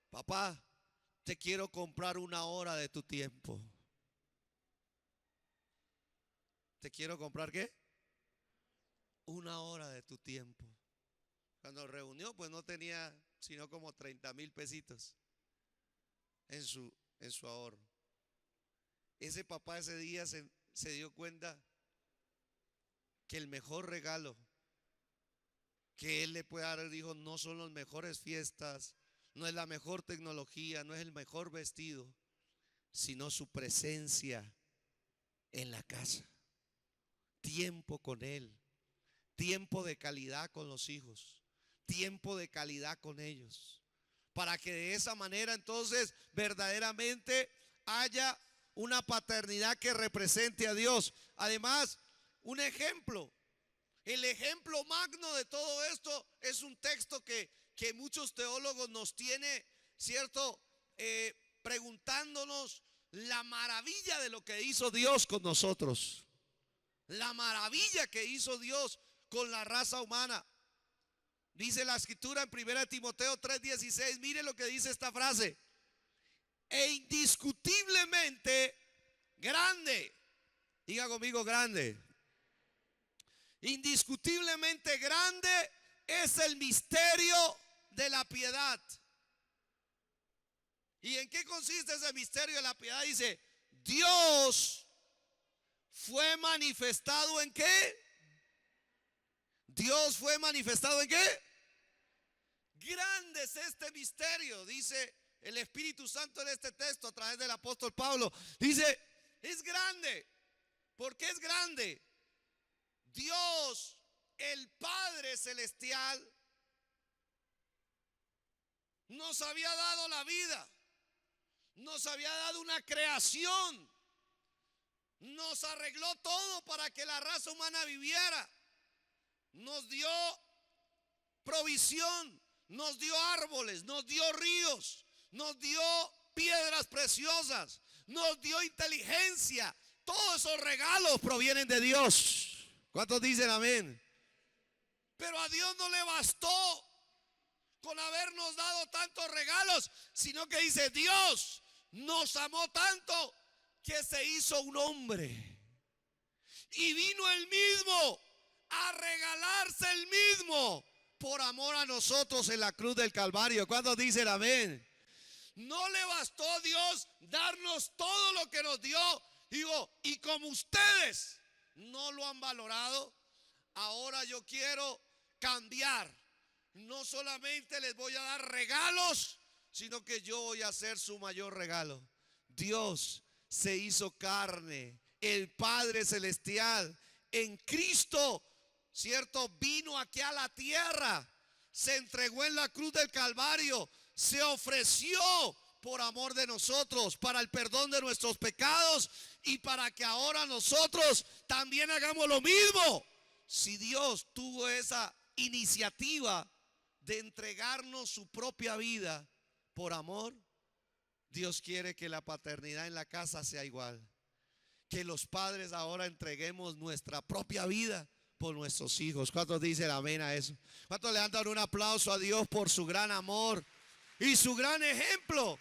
Papá, te quiero comprar una hora de tu tiempo. ¿Te quiero comprar qué? Una hora de tu tiempo. Cuando reunió, pues no tenía sino como 30,000 pesitos en su ahorro. Ese papá ese día se dio cuenta que el mejor regalo que él le puede dar, dijo, no son las mejores fiestas, no es la mejor tecnología, no es el mejor vestido, sino su presencia en la casa. Tiempo con él, tiempo de calidad con los hijos, tiempo de calidad con ellos, para que de esa manera entonces verdaderamente haya una paternidad que represente a Dios. Además, un ejemplo. El ejemplo magno de todo esto es un texto que muchos teólogos nos tiene, ¿cierto? Preguntándonos la maravilla de lo que hizo Dios con nosotros. La maravilla que hizo Dios con la raza humana. Dice la escritura en 1 Timoteo 3:16, mire lo que dice esta frase. E indiscutiblemente grande. Diga conmigo, grande. Indiscutiblemente grande es el misterio de la piedad. ¿Y en qué consiste ese misterio de la piedad? Dice, Dios fue manifestado ¿en qué? Dios fue manifestado ¿en qué? Grande es este misterio, dice el Espíritu Santo en este texto a través del apóstol Pablo. Dice, es grande. ¿Por qué es grande? Dios, el Padre Celestial, nos había dado la vida, nos había dado una creación, nos arregló todo para que la raza humana viviera, nos dio provisión, nos dio árboles, nos dio ríos, nos dio piedras preciosas, nos dio inteligencia. Todos esos regalos provienen de Dios. ¿Cuántos dicen amén? Pero a Dios no le bastó con habernos dado tantos regalos, sino que dice, Dios nos amó tanto que se hizo un hombre. Y vino él mismo a regalarse él mismo por amor a nosotros en la cruz del Calvario. ¿Cuántos dicen amén? No le bastó a Dios darnos todo lo que nos dio. Digo, y como ustedes no lo han valorado, ahora yo quiero cambiar. No solamente les voy a dar regalos, sino que yo voy a ser su mayor regalo. Dios se hizo carne, el Padre Celestial, en Cristo, ¿cierto? Vino aquí a la tierra, se entregó en la cruz del Calvario, se ofreció por amor de nosotros, para el perdón de nuestros pecados y para que ahora nosotros también hagamos lo mismo. Si Dios tuvo esa iniciativa de entregarnos su propia vida por amor, Dios quiere que la paternidad en la casa sea igual. Que los padres ahora entreguemos nuestra propia vida por nuestros hijos. ¿Cuántos dicen amén a eso? ¿Cuántos le han dado un aplauso a Dios por su gran amor y su gran ejemplo?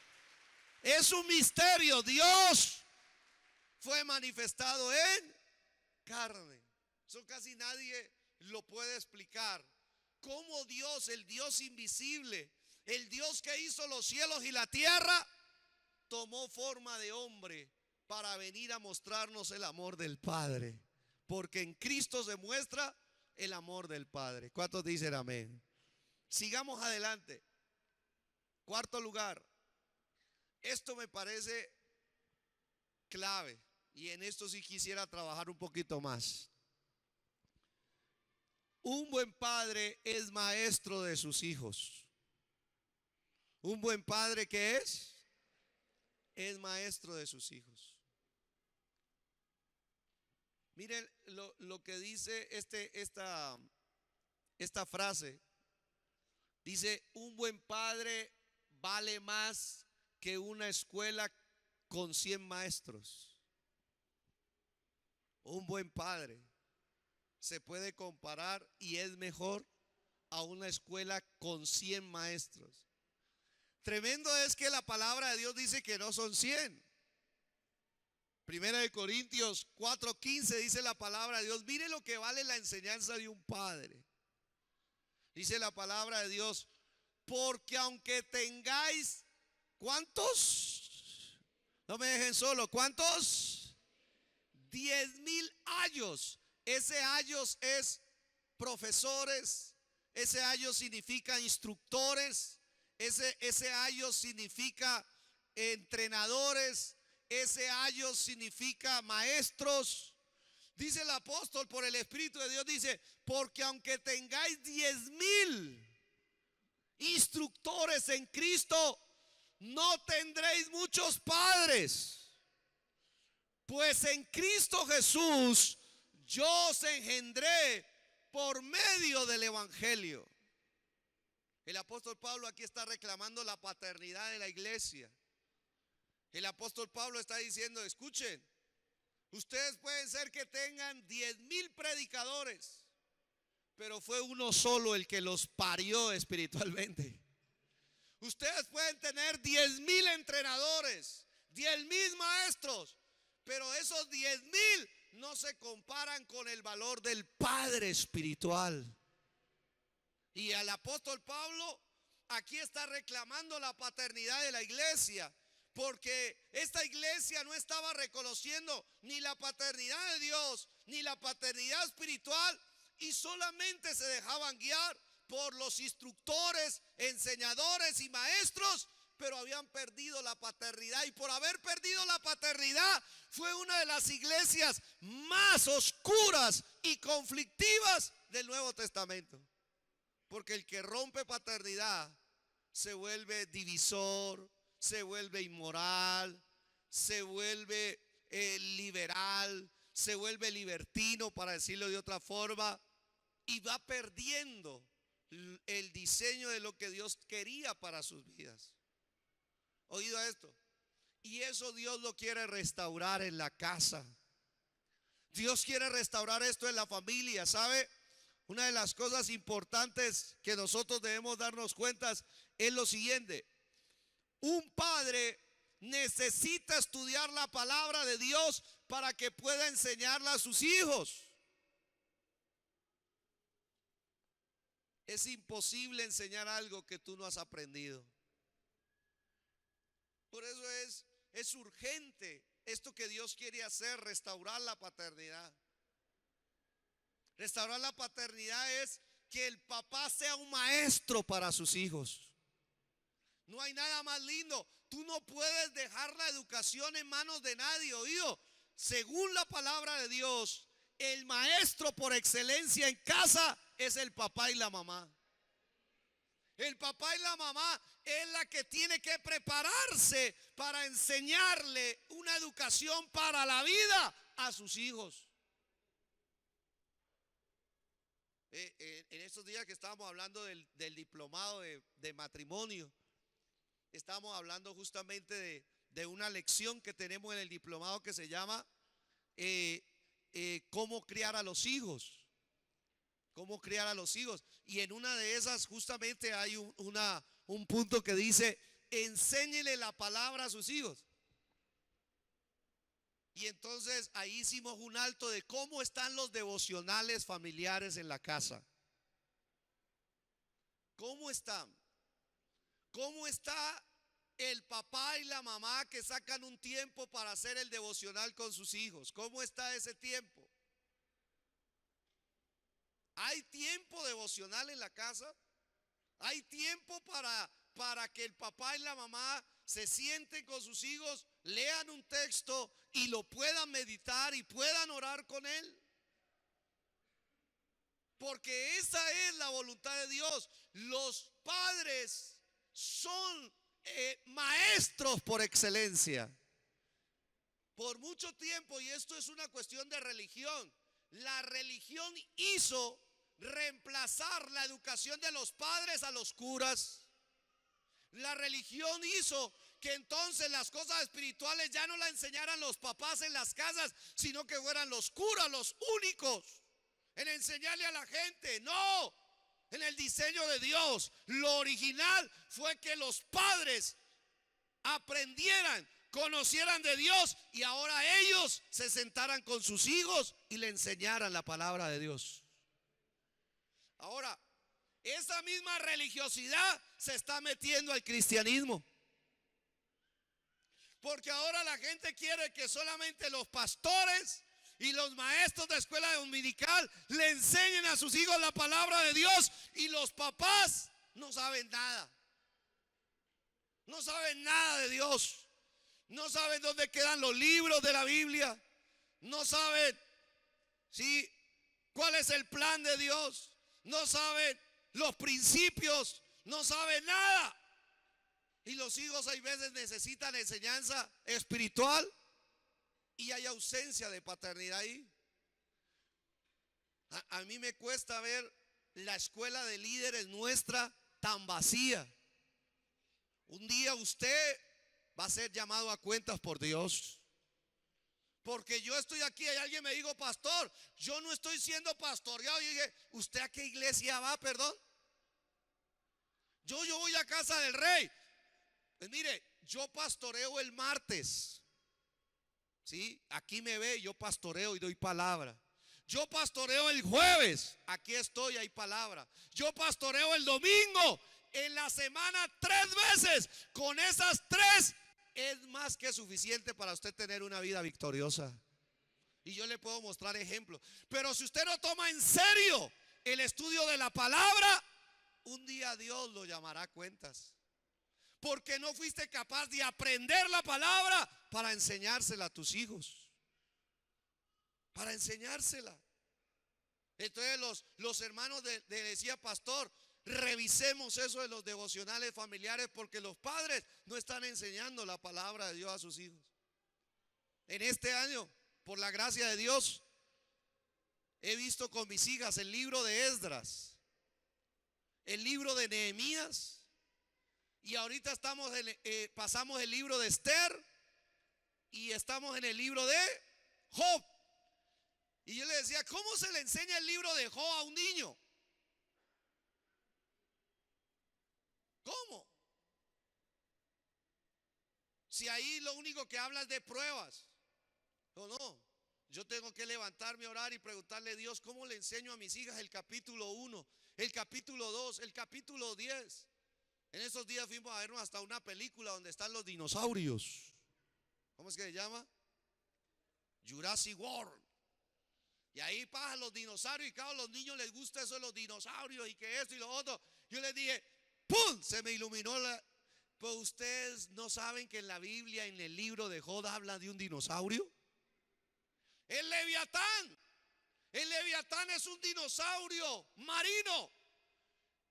Es un misterio. Dios fue manifestado en carne. Eso casi nadie lo puede explicar. Cómo Dios, el Dios invisible, el Dios que hizo los cielos y la tierra, tomó forma de hombre para venir a mostrarnos el amor del Padre. Porque en Cristo se muestra el amor del Padre. ¿Cuántos dicen amén? Sigamos adelante. Cuarto lugar. Esto me parece clave y en esto sí quisiera trabajar un poquito más. Un buen padre es maestro de sus hijos. Un buen padre, ¿qué es? Es maestro de sus hijos. Miren lo que dice esta frase. Dice, un buen padre vale más que una escuela con 100 maestros. Un buen padre se puede comparar y es mejor a una escuela con 100 maestros. Tremendo es que la palabra de Dios dice que no son 100. Primera de Corintios 4:15 dice la palabra de Dios. Mire lo que vale la enseñanza de un padre. Dice la palabra de Dios, porque aunque tengáis, ¿cuántos? No me dejen solo, ¿cuántos? 10,000 ayos. Ese ayos es profesores, ese ayos significa instructores, ese ayos significa entrenadores, ese ayos significa maestros. Dice el apóstol por el Espíritu de Dios, dice, porque aunque tengáis 10,000 instructores en Cristo, no tendréis muchos padres. Pues en Cristo Jesús yo os engendré por medio del evangelio. El apóstol Pablo aquí está reclamando la paternidad de la iglesia. El apóstol Pablo está diciendo, escuchen, ustedes pueden ser que tengan 10,000 predicadores, pero fue uno solo el que los parió espiritualmente. Ustedes pueden tener 10,000 entrenadores, 10,000 maestros, pero esos 10,000 no se comparan con el valor del Padre espiritual. Y al apóstol Pablo aquí está reclamando la paternidad de la iglesia, porque esta iglesia no estaba reconociendo ni la paternidad de Dios, ni la paternidad espiritual, y solamente se dejaban guiar por los instructores, enseñadores y maestros, pero habían perdido la paternidad. Y por haber perdido la paternidad, fue una de las iglesias más oscuras y conflictivas del Nuevo Testamento. Porque el que rompe paternidad se vuelve divisor, se vuelve inmoral, se vuelve liberal, se vuelve libertino, para decirlo de otra forma, y va perdiendo el diseño de lo que Dios quería para sus vidas. ¿Oído esto? Y eso Dios lo quiere restaurar en la casa. Dios quiere restaurar esto en la familia, ¿sabe? Una de las cosas importantes que nosotros debemos darnos cuenta es lo siguiente: un padre necesita estudiar la palabra de Dios para que pueda enseñarla a sus hijos. Es imposible enseñar algo que tú no has aprendido. Por eso es urgente esto que Dios quiere hacer, restaurar la paternidad. Restaurar la paternidad es que el papá sea un maestro para sus hijos. No hay nada más lindo. Tú no puedes dejar la educación en manos de nadie, ¿oído? Según la palabra de Dios, el maestro por excelencia en casa es el papá y la mamá. El papá y la mamá es la que tiene que prepararse para enseñarle una educación para la vida a sus hijos. En estos días que estábamos hablando del diplomado de matrimonio, estábamos hablando justamente de una lección que tenemos en el diplomado que se llama cómo criar a los hijos. Cómo criar a los hijos. Y en una de esas justamente hay un punto que dice: enséñele la palabra a sus hijos. Y entonces ahí hicimos un alto de cómo están los devocionales familiares en la casa. ¿Cómo están? ¿Cómo está el papá y la mamá que sacan un tiempo para hacer el devocional con sus hijos? ¿Cómo está ese tiempo? ¿Hay tiempo devocional en la casa? ¿Hay tiempo para que el papá y la mamá se sienten con sus hijos, lean un texto y lo puedan meditar y puedan orar con él? Porque esa es la voluntad de Dios. Los padres son maestros por excelencia. Por mucho tiempo, y esto es una cuestión de religión, la religión hizo reemplazar la educación de los padres a los curas. La religión hizo que entonces las cosas espirituales ya no la enseñaran los papás en las casas, sino que fueran los curas los únicos en enseñarle a la gente. No, en el diseño de Dios, lo original fue que los padres aprendieran, conocieran de Dios, y ahora ellos se sentaran con sus hijos y le enseñaran la palabra de Dios. Ahora, esa misma religiosidad se está metiendo al cristianismo, porque ahora la gente quiere que solamente los pastores y los maestros de escuela dominical le enseñen a sus hijos la palabra de Dios, y los papás no saben nada. No saben nada de Dios. No saben dónde quedan los libros de la Biblia. No saben cuál es el plan de Dios. No saben los principios. No saben nada. Y los hijos hay veces necesitan enseñanza espiritual y hay ausencia de paternidad ahí. A mí me cuesta ver la escuela de líderes nuestra tan vacía. Un día usted va a ser llamado a cuentas por Dios. Porque yo estoy aquí y alguien me dijo: pastor, yo no estoy siendo pastoreado. Y dije: ¿usted a qué iglesia va, perdón? Yo voy a casa del rey. Pues mire, yo pastoreo el martes. ¿Sí? Aquí me ve, yo pastoreo y doy palabra. Yo pastoreo el jueves, aquí estoy, hay palabra. Yo pastoreo el domingo, en la semana 3 veces. Con esas 3 es más que suficiente para usted tener una vida victoriosa. Y yo le puedo mostrar ejemplos. Pero si usted no toma en serio el estudio de la palabra, un día Dios lo llamará a cuentas. Porque no fuiste capaz de aprender la palabra para enseñársela a tus hijos. Para enseñársela. Entonces los hermanos le decía, pastor, revisemos eso de los devocionales familiares, porque los padres no están enseñando la palabra de Dios a sus hijos. En este año, por la gracia de Dios, he visto con mis hijas el libro de Esdras, el libro de Nehemías, y ahorita pasamos el libro de Esther y estamos en el libro de Job. Y yo le decía, ¿cómo se le enseña el libro de Job a un niño? ¿Cómo? Si ahí lo único que habla es de pruebas. ¿O no? Yo tengo que levantarme a orar y preguntarle a Dios, ¿cómo le enseño a mis hijas el capítulo 1, el capítulo 2, el capítulo 10? En esos días fuimos a vernos hasta una película donde están los dinosaurios. ¿Cómo es que se llama? Jurassic World. Y ahí pasan los dinosaurios y claro, a los niños les gusta eso de los dinosaurios y que esto y lo otro. Yo les dije, ¡pum! Se me iluminó pues ustedes no saben que en la Biblia, en el libro de Job, habla de un dinosaurio. El Leviatán. El Leviatán es un dinosaurio marino.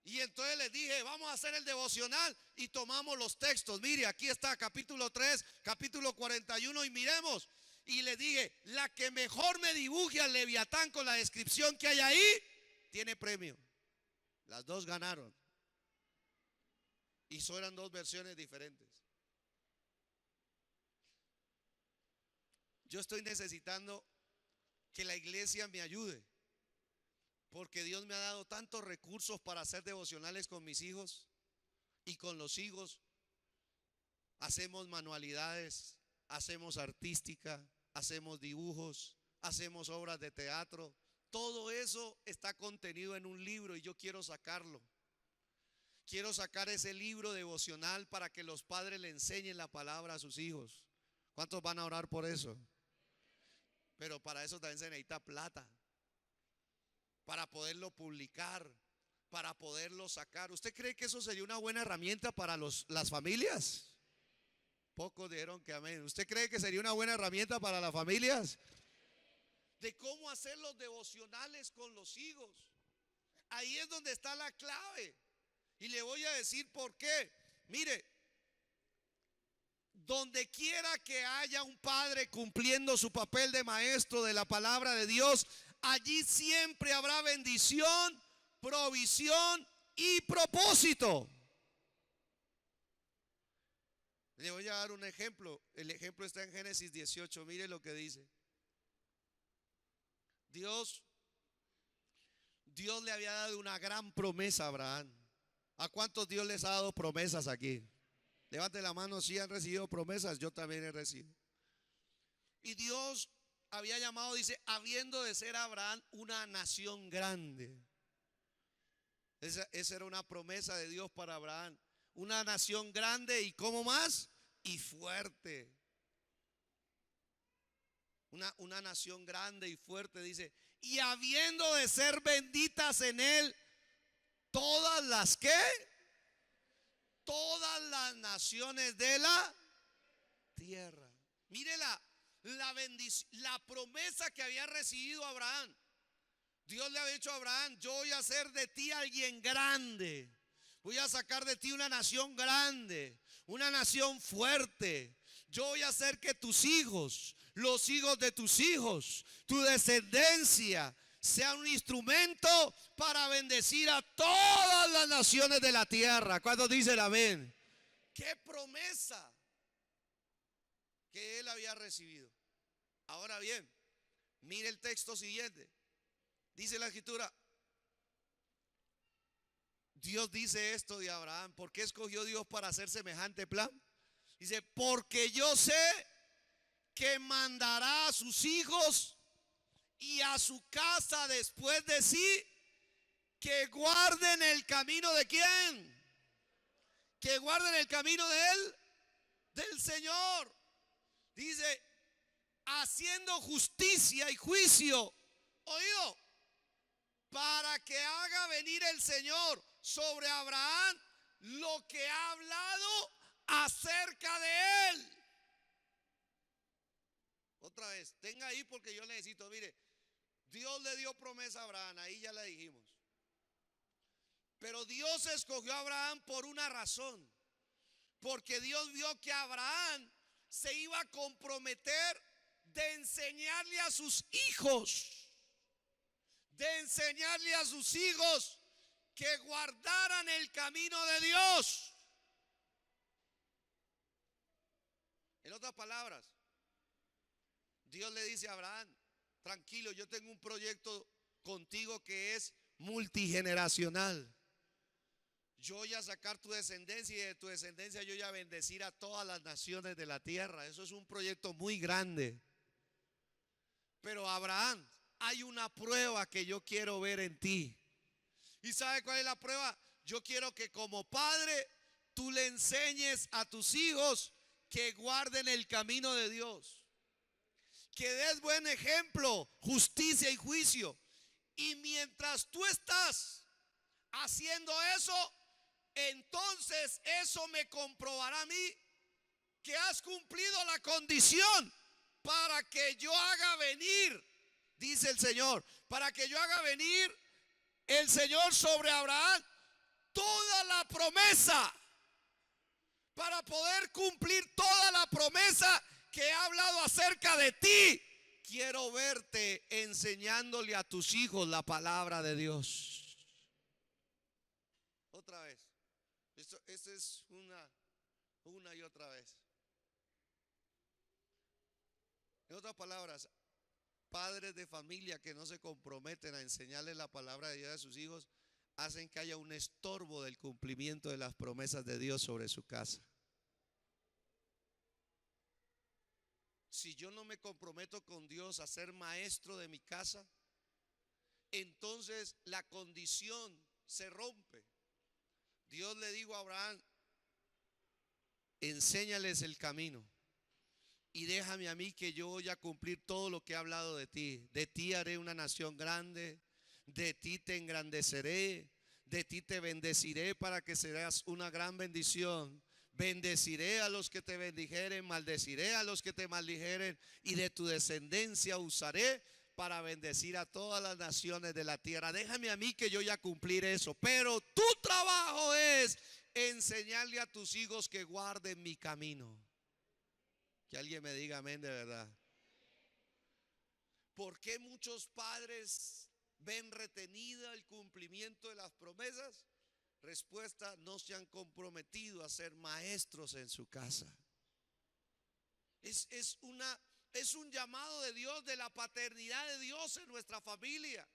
Y entonces les dije, vamos a hacer el devocional y tomamos los textos. Mire, aquí está capítulo 3, capítulo 41 y miremos. Y les dije, la que mejor me dibuje al Leviatán con la descripción que hay ahí, tiene premio. Las dos ganaron. Y eso eran 2 versiones diferentes. Yo estoy necesitando que la iglesia me ayude, porque Dios me ha dado tantos recursos para hacer devocionales con mis hijos y con los hijos. Hacemos manualidades, hacemos artística, hacemos dibujos, hacemos obras de teatro. Todo eso está contenido en un libro y yo quiero sacarlo. Quiero sacar ese libro devocional para que los padres le enseñen la palabra a sus hijos. ¿Cuántos van a orar por eso? Pero para eso también se necesita plata, para poderlo publicar, para poderlo sacar. ¿Usted cree que eso sería una buena herramienta para las familias? Pocos dijeron que amén. ¿Usted cree que sería una buena herramienta para las familias? De cómo hacer los devocionales con los hijos. Ahí es donde está la clave. Y le voy a decir por qué. Mire, donde quiera que haya un padre cumpliendo su papel de maestro de la palabra de Dios, allí siempre habrá bendición, provisión y propósito. Le voy a dar un ejemplo. El ejemplo está en Génesis 18. Mire lo que dice. Dios le había dado una gran promesa a Abraham. ¿A cuántos Dios les ha dado promesas aquí? Levante la mano si han recibido promesas. Yo también he recibido. Y Dios había llamado, dice, habiendo de ser Abraham una nación grande. Esa era una promesa de Dios para Abraham. Una nación grande y ¿cómo más? Y fuerte. Una nación grande y fuerte, dice. Y habiendo de ser benditas en él todas las ¿qué? Todas las naciones de la tierra. Mire la promesa que había recibido Abraham. Dios le había dicho a Abraham, yo voy a hacer de ti alguien grande. Voy a sacar de ti una nación grande, una nación fuerte. Yo voy a hacer que tus hijos, los hijos de tus hijos, tu descendencia, sea un instrumento para bendecir a todas las naciones de la tierra. ¿Cuántos dicen amén? ¡Qué promesa que él había recibido! Ahora bien, mire el texto siguiente. Dice la escritura, Dios dice esto de Abraham. ¿Por qué escogió Dios para hacer semejante plan? Dice, porque yo sé que mandará a sus hijos y a su casa después de sí, que guarden el camino de ¿quién? que guarden el camino de él, del Señor. Dice, haciendo justicia y juicio, oído, para que haga venir el Señor sobre Abraham lo que ha hablado acerca de él. Otra vez, tenga ahí porque yo necesito, mire, Dios le dio promesa a Abraham, ahí ya la dijimos. Pero Dios escogió a Abraham por una razón. Porque Dios vio que Abraham se iba a comprometer de enseñarle a sus hijos, que guardaran el camino de Dios. En otras palabras, Dios le dice a Abraham, tranquilo, yo tengo un proyecto contigo que es multigeneracional. Yo voy a sacar tu descendencia y de tu descendencia yo voy a bendecir a todas las naciones de la tierra. Eso es un proyecto muy grande. Pero Abraham, hay una prueba que yo quiero ver en ti. ¿Y sabe cuál es la prueba? Yo quiero que como padre tú le enseñes a tus hijos que guarden el camino de Dios. Que des buen ejemplo, justicia y juicio. Y mientras tú estás haciendo eso, entonces eso me comprobará a mí que has cumplido la condición para que yo haga venir, dice el Señor, para que yo haga venir el Señor sobre Abraham toda la promesa, para poder cumplir toda la promesa que he hablado acerca de ti. Quiero verte enseñándole a tus hijos la palabra de Dios. Otra vez. Esto es una y otra vez. En otras palabras, padres de familia que no se comprometen a enseñarles la palabra de Dios a sus hijos, hacen que haya un estorbo del cumplimiento de las promesas de Dios sobre su casa. Si yo no me comprometo con Dios a ser maestro de mi casa, entonces la condición se rompe. Dios le dijo a Abraham, enséñales el camino y déjame a mí que yo voy a cumplir todo lo que he hablado de ti. De ti haré una nación grande, de ti te engrandeceré, de ti te bendeciré para que serás una gran bendición. Bendeciré a los que te bendijeren, maldeciré a los que te maldijeren, y de tu descendencia usaré para bendecir a todas las naciones de la tierra. Déjame a mí que yo ya cumplir eso, pero tu trabajo es enseñarle a tus hijos que guarden mi camino. Que alguien me diga amén de verdad. ¿Por qué muchos padres ven retenida el cumplimiento de las promesas? Respuesta: no se han comprometido a ser maestros en su casa. Es un llamado de Dios, de la paternidad de Dios en nuestra familia.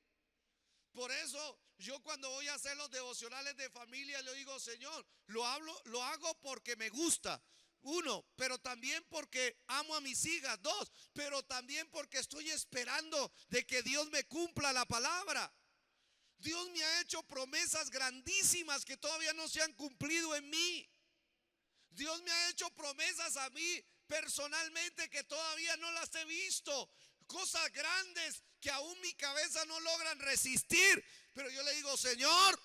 Por eso yo cuando voy a hacer los devocionales de familia le digo, Señor, lo hago porque me gusta. Uno, pero también porque amo a mis hijas. Dos, pero también porque estoy esperando de que Dios me cumpla la palabra. Dios me ha hecho promesas grandísimas que todavía no se han cumplido en mí. Dios me ha hecho promesas a mí personalmente que todavía no las he visto. Cosas grandes que aún mi cabeza no logran resistir. Pero yo le digo, Señor,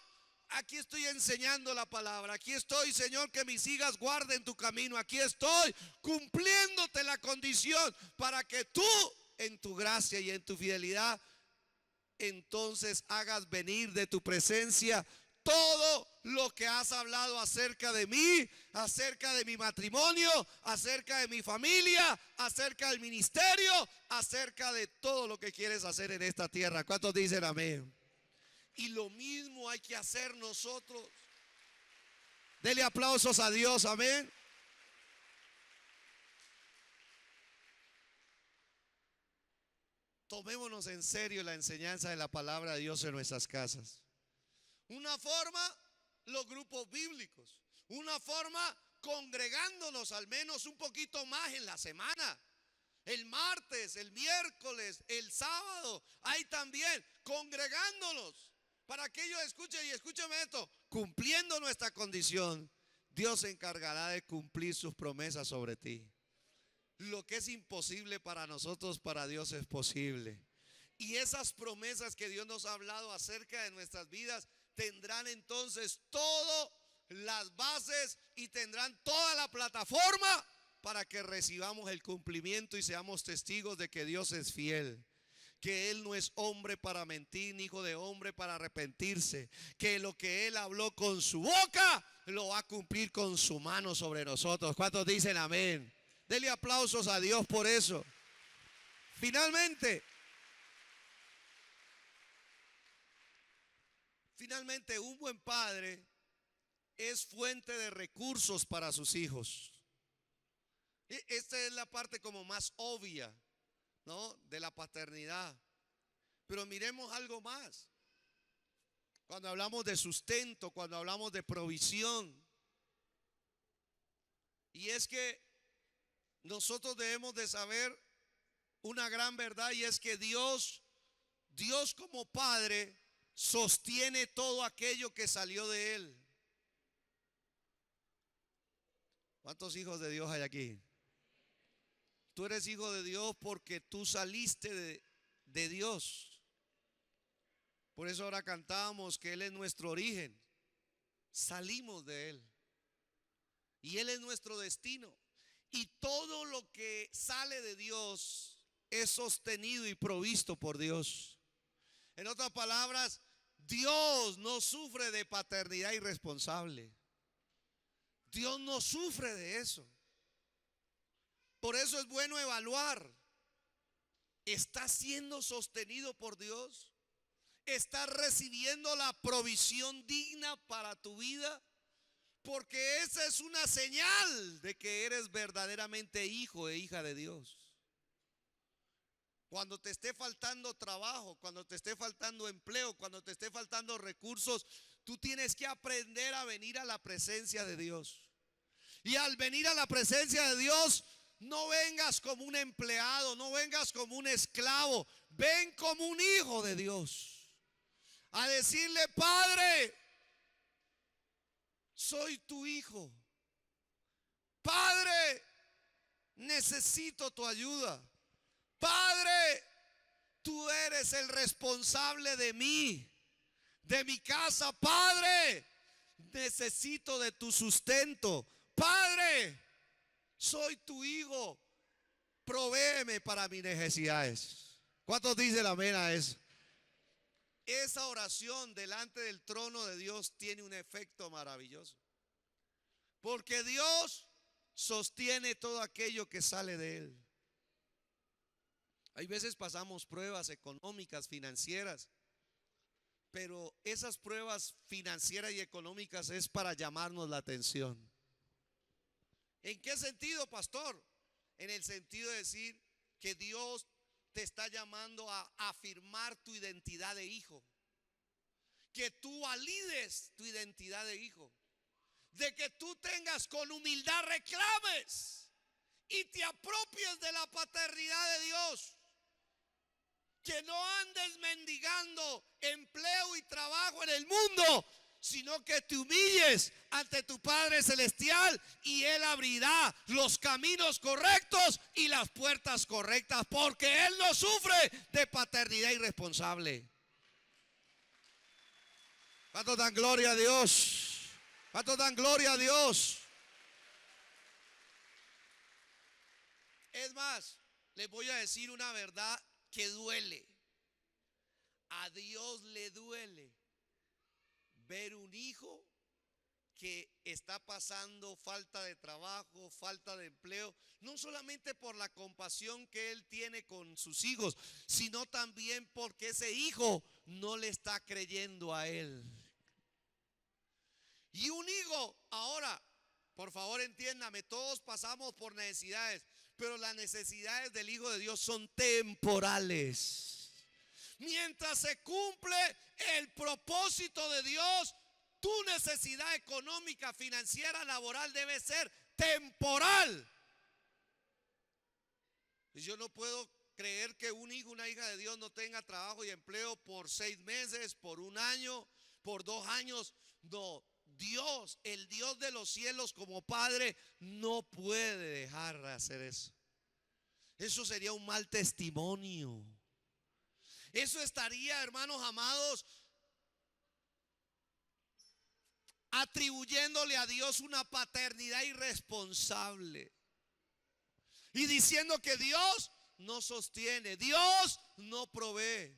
aquí estoy enseñando la palabra. Aquí estoy, Señor, que mis hijas guarden tu camino. Aquí estoy cumpliéndote la condición para que tú, en tu gracia y en tu fidelidad, entonces hagas venir de tu presencia todo lo que has hablado acerca de mí, acerca de mi matrimonio, acerca de mi familia, acerca del ministerio, acerca de todo lo que quieres hacer en esta tierra. ¿Cuántos dicen amén? Y lo mismo hay que hacer nosotros. Dele aplausos a Dios, amén. Tomémonos en serio la enseñanza de la palabra de Dios en nuestras casas. Una forma, los grupos bíblicos. Una forma, congregándonos al menos un poquito más en la semana. El martes, el miércoles, el sábado. Ahí también, congregándonos. Para que ellos escuchen, y escúcheme esto, cumpliendo nuestra condición Dios se encargará de cumplir sus promesas sobre ti. Lo que es imposible para nosotros, para Dios es posible. Y esas promesas que Dios nos ha hablado acerca de nuestras vidas tendrán entonces todas las bases y tendrán toda la plataforma para que recibamos el cumplimiento y seamos testigos de que Dios es fiel. Que Él no es hombre para mentir, ni hijo de hombre para arrepentirse. Que lo que Él habló con su boca lo va a cumplir con su mano sobre nosotros. ¿Cuántos dicen amén? Dele aplausos a Dios por eso. Finalmente, un buen padre es fuente de recursos para sus hijos. Esta es la parte como más obvia, ¿no?, de la paternidad. Pero miremos algo más. Cuando hablamos de sustento, cuando hablamos de provisión, y es que nosotros debemos de saber una gran verdad, y es que Dios como Padre sostiene todo aquello que salió de Él. ¿Cuántos hijos de Dios hay aquí? Tú eres hijo de Dios porque tú saliste de Dios. Por eso ahora cantamos que Él es nuestro origen. Salimos de Él. Y Él es nuestro destino. Y todo lo que sale de Dios es sostenido y provisto por Dios. En otras palabras, Dios no sufre de paternidad irresponsable. Dios no sufre de eso. Por eso es bueno evaluar. ¿Estás siendo sostenido por Dios? ¿Estás recibiendo la provisión digna para tu vida? Porque esa es una señal de que eres verdaderamente hijo e hija de Dios. Cuando te esté faltando trabajo, cuando te esté faltando empleo, cuando te esté faltando recursos, tú tienes que aprender a venir a la presencia de Dios. Y al venir a la presencia de Dios, no vengas como un empleado, no vengas como un esclavo, ven como un hijo de Dios. A decirle: Padre, soy tu hijo. Padre, necesito tu ayuda. Padre, tú eres el responsable de mí, de mi casa. Padre, necesito de tu sustento. Padre, soy tu hijo, provéeme para mis necesidades. ¿Cuántos dicen amén a eso? Esa oración delante del trono de Dios tiene un efecto maravilloso, porque Dios sostiene todo aquello que sale de Él. Hay veces pasamos pruebas económicas, financieras, pero esas pruebas financieras y económicas es para llamarnos la atención. ¿En qué sentido, pastor? En el sentido de decir que Dios te está llamando a afirmar tu identidad de hijo, que tú valides tu identidad de hijo, de que tú tengas con humildad, reclames y te apropies de la paternidad de Dios, que no andes mendigando empleo y trabajo en el mundo, sino que te humilles ante tu Padre Celestial y Él abrirá los caminos correctos y las puertas correctas, porque Él no sufre de paternidad irresponsable. ¿Cuántos dan gloria a Dios? ¿Cuántos dan gloria a Dios? Es más, les voy a decir una verdad que duele. A Dios le duele ver un hijo que está pasando falta de trabajo, falta de empleo, no solamente por la compasión que Él tiene con sus hijos, sino también porque ese hijo no le está creyendo a Él. Y un hijo, ahora, por favor entiéndame, todos pasamos por necesidades, pero las necesidades del Hijo de Dios son temporales. Mientras se cumple el propósito de Dios, tu necesidad económica, financiera, laboral debe ser temporal. Yo no puedo creer que un hijo, una hija de Dios no tenga trabajo y empleo por 6 meses, por 1 año, por 2 años. No, Dios, el Dios de los cielos como Padre, no puede dejar de hacer eso. Eso sería un mal testimonio. Eso estaría, hermanos amados, atribuyéndole a Dios una paternidad irresponsable y diciendo que Dios no sostiene, Dios no provee.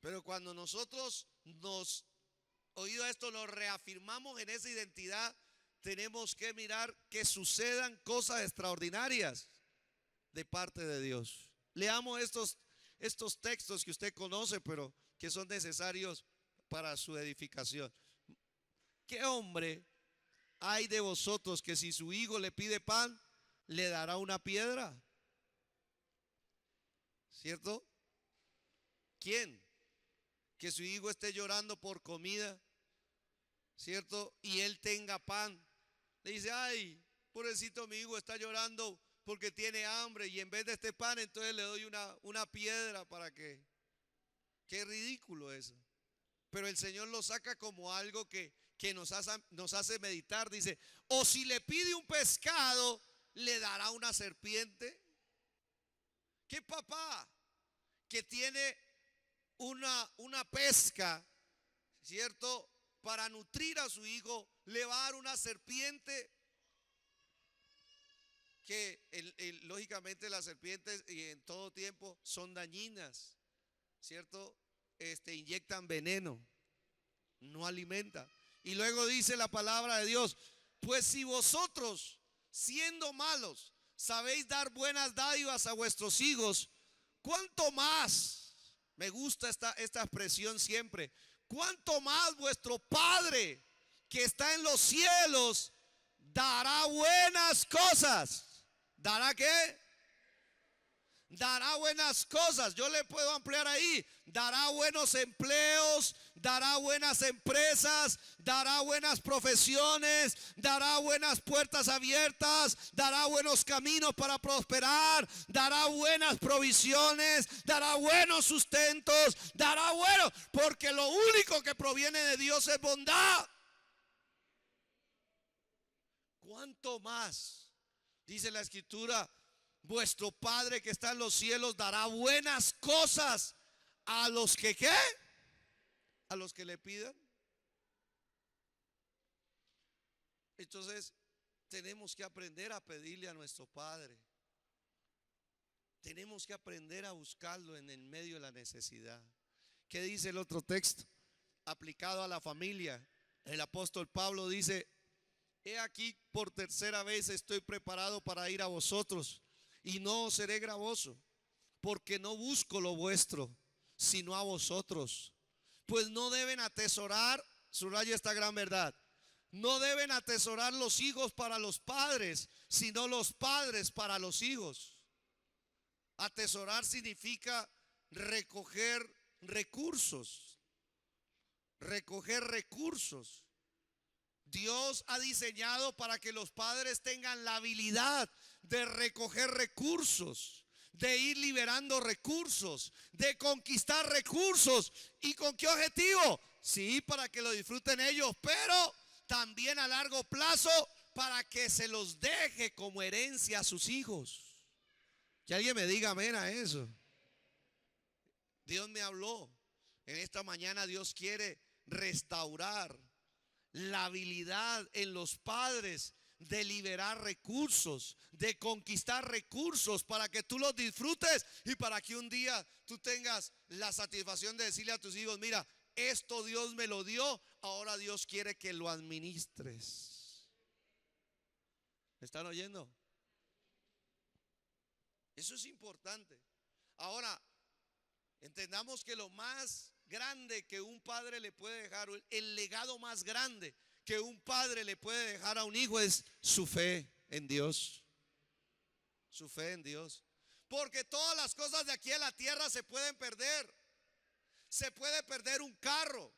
Pero cuando nosotros oído esto, nos reafirmamos en esa identidad, tenemos que mirar que sucedan cosas extraordinarias de parte de Dios. Leamos estos textos que usted conoce, pero que son necesarios para su edificación. ¿Qué hombre hay de vosotros que si su hijo le pide pan, le dará una piedra? ¿Cierto? ¿Quién? Que su hijo esté llorando por comida, ¿cierto? Y él tenga pan. Le dice, ay, pobrecito, mi hijo está llorando porque tiene hambre, y en vez de este pan, entonces le doy una piedra para que. Qué ridículo eso. Pero el Señor lo saca como algo que nos hace meditar. Dice, o si le pide un pescado, le dará una serpiente. ¿Qué papá que tiene una pesca, cierto, para nutrir a su hijo, le va a dar una serpiente? Que lógicamente las serpientes y en todo tiempo son dañinas, cierto, inyectan veneno, no alimenta. Y luego dice la palabra de Dios, pues si vosotros, siendo malos, sabéis dar buenas dádivas a vuestros hijos, ¿cuánto más? Me gusta esta expresión siempre. ¿Cuánto más vuestro Padre que está en los cielos dará buenas cosas? ¿Dará qué? Dará buenas cosas. Yo le puedo ampliar ahí. Dará buenos empleos, dará buenas empresas, dará buenas profesiones, dará buenas puertas abiertas, dará buenos caminos para prosperar, dará buenas provisiones, dará buenos sustentos, dará bueno, porque lo único que proviene de Dios es bondad. ¿Cuánto más? Dice la Escritura, vuestro Padre que está en los cielos dará buenas cosas a los que ¿qué? A los que le pidan. Entonces tenemos que aprender a pedirle a nuestro Padre. Tenemos que aprender a buscarlo en el medio de la necesidad. ¿Qué dice el otro texto? Aplicado a la familia. El apóstol Pablo dice, he aquí por tercera vez estoy preparado para ir a vosotros y no os seré gravoso, porque no busco lo vuestro, sino a vosotros. Pues no deben atesorar, subraya esta gran verdad, no deben atesorar los hijos para los padres, sino los padres para los hijos. Atesorar significa recoger recursos. Recoger recursos. Dios ha diseñado para que los padres tengan la habilidad de recoger recursos, de ir liberando recursos, de conquistar recursos. ¿Y con qué objetivo? Sí, para que lo disfruten ellos, pero también a largo plazo para que se los deje como herencia a sus hijos. Que alguien me diga amén a eso. Dios me habló. En esta mañana Dios quiere restaurar la habilidad en los padres de liberar recursos, de conquistar recursos para que tú los disfrutes y para que un día tú tengas la satisfacción de decirle a tus hijos, mira, esto Dios me lo dio, ahora Dios quiere que lo administres. ¿Me están oyendo? Eso es importante. Ahora, entendamos que lo más grande que un padre le puede dejar, el legado más grande que un padre le puede dejar a un hijo es su fe en Dios. Su fe en Dios. Porque todas las cosas de aquí en la tierra se pueden perder. Se puede perder un carro,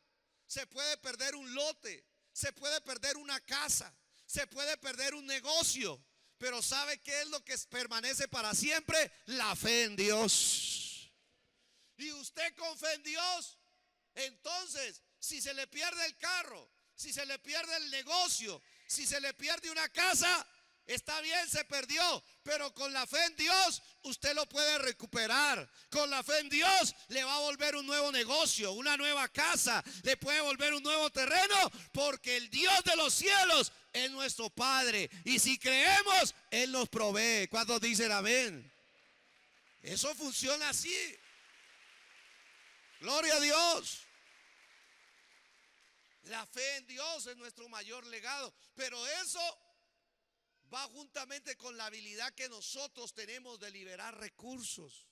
se puede perder un lote, se puede perder una casa, se puede perder un negocio. Pero ¿sabe qué es lo que permanece para siempre? La fe en Dios. Y usted con fe en Dios, entonces, si se le pierde el carro, si se le pierde el negocio, si se le pierde una casa, está bien, se perdió, pero con la fe en Dios usted lo puede recuperar. Con la fe en Dios le va a volver un nuevo negocio, una nueva casa, le puede volver un nuevo terreno, porque el Dios de los cielos es nuestro Padre. Y si creemos, Él nos provee. ¿Cuántos dicen amén? Eso funciona así. Gloria a Dios. La fe en Dios es nuestro mayor legado, pero eso va juntamente con la habilidad que nosotros tenemos de liberar recursos.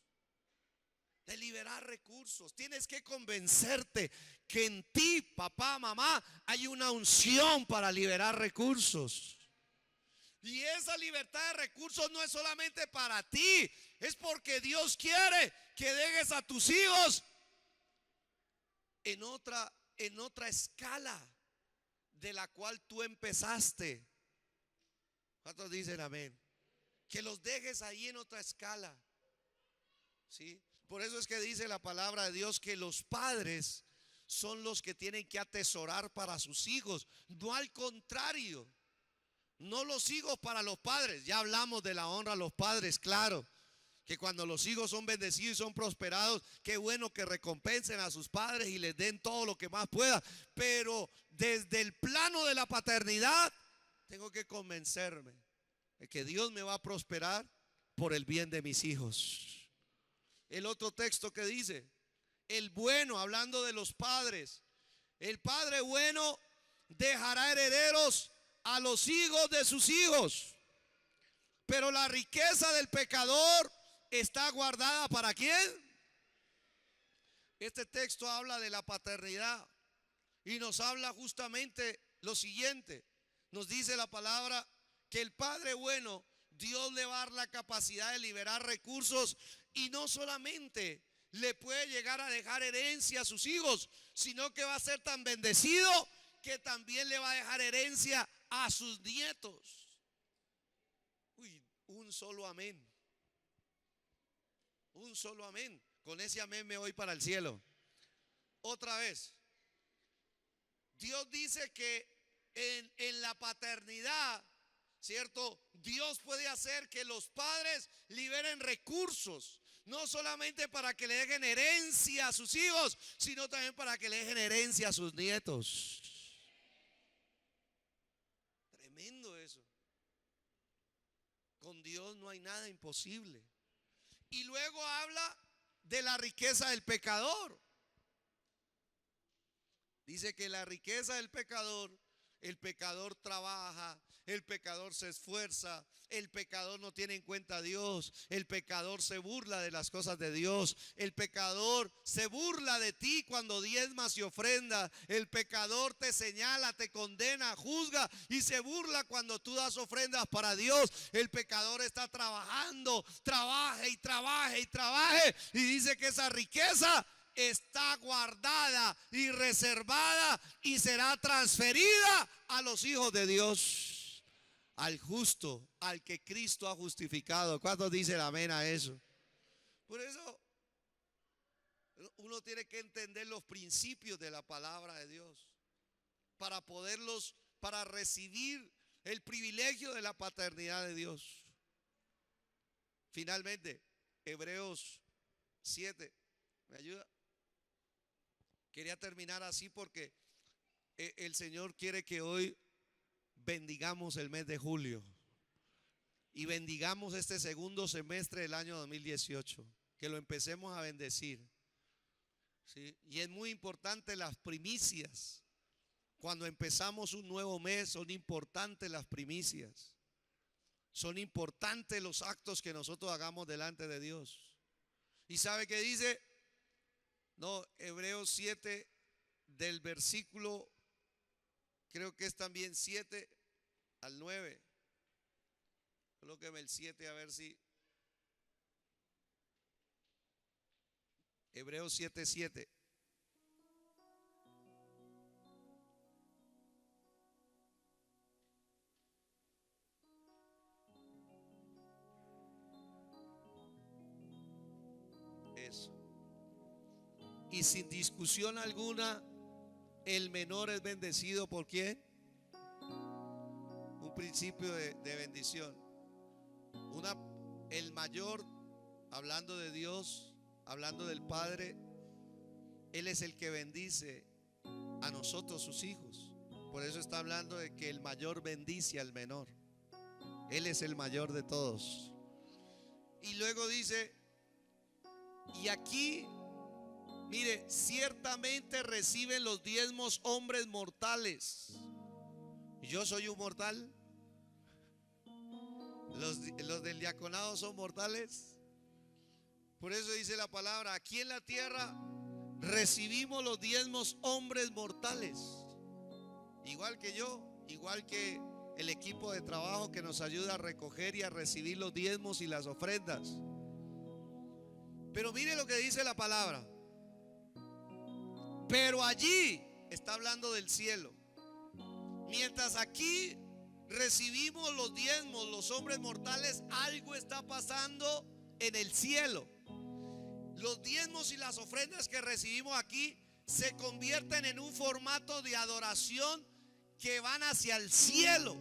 De liberar recursos. Tienes que convencerte que en ti, papá, mamá, hay una unción para liberar recursos. Y esa libertad de recursos no es solamente para ti, es porque Dios quiere que dejes a tus hijos en otra escala de la cual tú empezaste. ¿Cuántos dicen amén? Que los dejes ahí en otra escala. ¿Sí? Por eso es que dice la palabra de Dios que los padres son los que tienen que atesorar para sus hijos, no al contrario. No los hijos para los padres. Ya hablamos de la honra a los padres, claro. Que cuando los hijos son bendecidos y son prosperados, qué bueno que recompensen a sus padres y les den todo lo que más pueda. Pero desde el plano de la paternidad, tengo que convencerme de que Dios me va a prosperar por el bien de mis hijos. El otro texto que dice, el bueno, hablando de los padres, el padre bueno dejará herederos a los hijos de sus hijos. Pero la riqueza del pecador está guardada ¿para quién? Este texto habla de la paternidad y nos habla justamente lo siguiente. Nos dice la palabra que el Padre bueno, Dios le va a dar la capacidad de liberar recursos y no solamente le puede llegar a dejar herencia a sus hijos, sino que va a ser tan bendecido que también le va a dejar herencia a sus nietos. Uy, un solo amén. Un solo amén. Con ese amén me voy para el cielo. Otra vez. Dios dice que en la paternidad, ¿cierto? Dios puede hacer que los padres liberen recursos, no solamente para que le dejen herencia a sus hijos, sino también para que le dejen herencia a sus nietos. Tremendo eso. Con Dios no hay nada imposible. Y luego habla de la riqueza del pecador. Dice que la riqueza del pecador, el pecador trabaja, el pecador se esfuerza, el pecador no tiene en cuenta a Dios, el pecador se burla de las cosas de Dios, el pecador se burla de ti cuando diezmas y ofrendas, el pecador te señala, te condena, juzga y se burla cuando tú das ofrendas para Dios. El pecador está trabajando, trabaje y trabaje y trabaje y dice que esa riqueza está guardada y reservada y será transferida a los hijos de Dios, al justo, al que Cristo ha justificado. ¿Cuántos dicen amén a eso? Por eso uno tiene que entender los principios de la palabra de Dios para poderlos, para recibir el privilegio de la paternidad de Dios. Finalmente, Hebreos 7, ¿me ayuda? Quería terminar así porque el Señor quiere que hoy bendigamos el mes de julio y bendigamos este segundo semestre del año 2018, que lo empecemos a bendecir, ¿sí? Y es muy importante las primicias. Cuando empezamos un nuevo mes son importantes las primicias, son importantes los actos que nosotros hagamos delante de Dios. ¿Y sabe qué dice? No, Hebreos 7 del versículo, creo que es también 7 al 9. Colóqueme el 7 a ver si. Hebreos 7:7. Eso. Y sin discusión alguna, el menor es bendecido ¿por quién? Un principio de bendición. El mayor, hablando de Dios, hablando del Padre, Él es el que bendice a nosotros, sus hijos. Por eso está hablando de que el mayor bendice al menor. Él es el mayor de todos. Y luego dice, y aquí, mire, ciertamente reciben los diezmos hombres mortales. ¿Yo soy un mortal? ¿Los del diaconado son mortales? Por eso dice la palabra, aquí en la tierra recibimos los diezmos hombres mortales. Igual que yo, igual que el equipo de trabajo que nos ayuda a recoger y a recibir los diezmos y las ofrendas. Pero mire lo que dice la palabra. Pero allí, está hablando del cielo. Mientras aquí recibimos los diezmos, los hombres mortales, algo está pasando en el cielo. Los diezmos y las ofrendas que recibimos aquí se convierten en un formato de adoración que van hacia el cielo.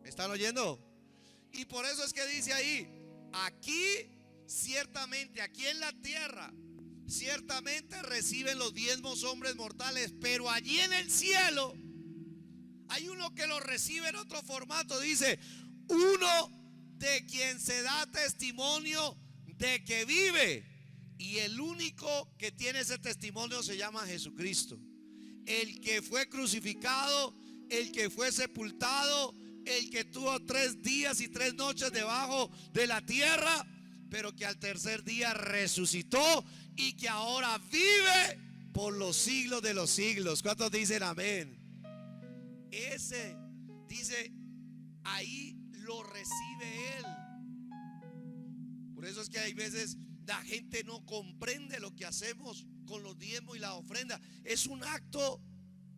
¿Me están oyendo? Y por eso es que dice ahí, aquí ciertamente, aquí en la tierra, ciertamente reciben los diezmos hombres mortales, pero allí en el cielo hay uno que lo recibe en otro formato. Dice, uno de quien se da testimonio de que vive. Y el único que tiene ese testimonio se llama Jesucristo. El que fue crucificado, el que fue sepultado, el que tuvo 3 días y 3 noches debajo de la tierra, pero que al tercer día resucitó y que ahora vive por los siglos de los siglos. ¿Cuántos dicen amén? Ese, dice, ahí lo recibe Él. Por eso es que hay veces la gente no comprende lo que hacemos con los diezmos y la ofrenda. Es un acto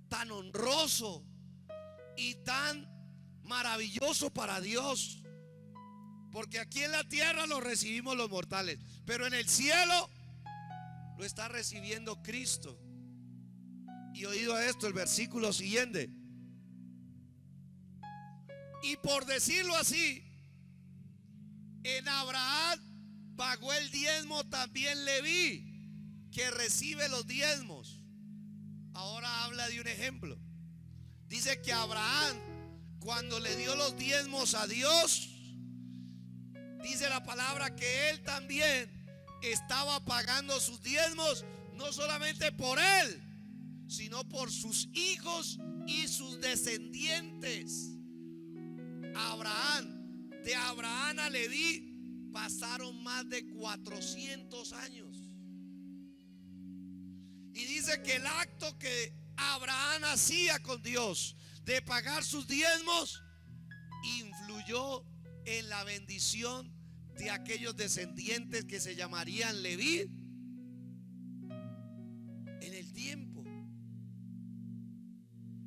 tan honroso y tan maravilloso para Dios, porque aquí en la tierra lo recibimos los mortales, pero en el cielo lo está recibiendo Cristo. Y oído a esto, el versículo siguiente. Y por decirlo así, en Abraham pagó el diezmo también Leví, que recibe los diezmos. Ahora habla de un ejemplo. Dice que Abraham, cuando le dio los diezmos a Dios, dice la palabra que él también estaba pagando sus diezmos, no solamente por él, sino por sus hijos y sus descendientes. Abraham, de Abraham a Leví pasaron más de 400 años. Y dice que el acto que Abraham hacía con Dios de pagar sus diezmos influyó en la bendición de aquellos descendientes que se llamarían Leví en el tiempo.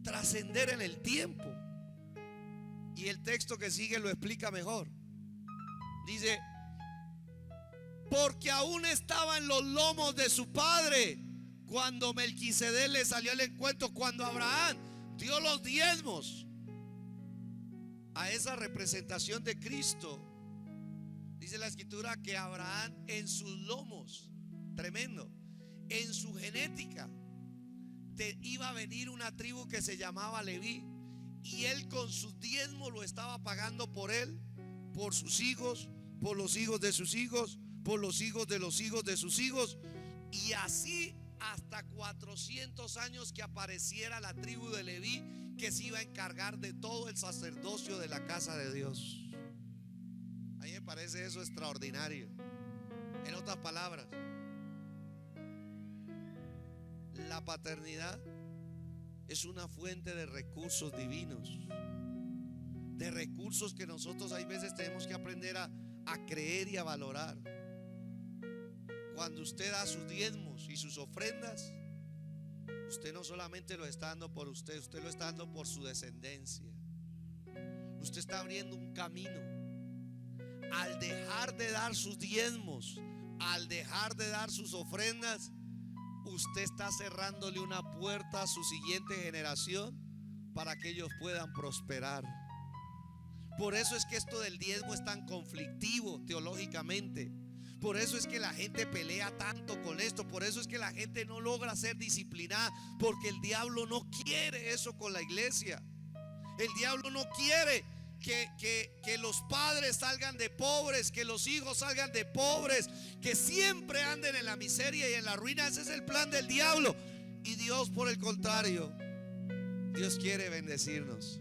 Trascender en el tiempo. Y el texto que sigue lo explica mejor. Dice, porque aún estaba en los lomos de su padre cuando Melquisedec le salió al encuentro, cuando Abraham dio los diezmos a esa representación de Cristo. Dice la escritura que Abraham en sus lomos, tremendo, en su genética iba a venir una tribu que se llamaba Leví, y él con sus diezmos lo estaba pagando por él, por sus hijos, por los hijos de sus hijos, por los hijos de los hijos de sus hijos, y así hasta 400 años que apareciera la tribu de Leví, que se iba a encargar de todo el sacerdocio de la casa de Dios. A mí me parece eso extraordinario. En otras palabras, la paternidad es una fuente de recursos divinos, de recursos que nosotros hay veces tenemos que aprender a creer y a valorar. Cuando usted da sus diezmos y sus ofrendas, usted no solamente lo está dando por usted, usted lo está dando por su descendencia. Usted está abriendo un camino. Al dejar de dar sus diezmos, al dejar de dar sus ofrendas, usted está cerrándole una puerta a su siguiente generación para que ellos puedan prosperar. Por eso es que esto del diezmo es tan conflictivo teológicamente. Por eso es que la gente pelea tanto con esto. Por eso es que la gente no logra ser disciplinada, porque el diablo no quiere eso con la iglesia. El diablo no quiere que los padres salgan de pobres, que los hijos salgan de pobres, que siempre anden en la miseria y en la ruina. Ese es el plan del diablo. Y Dios, por el contrario, Dios quiere bendecirnos.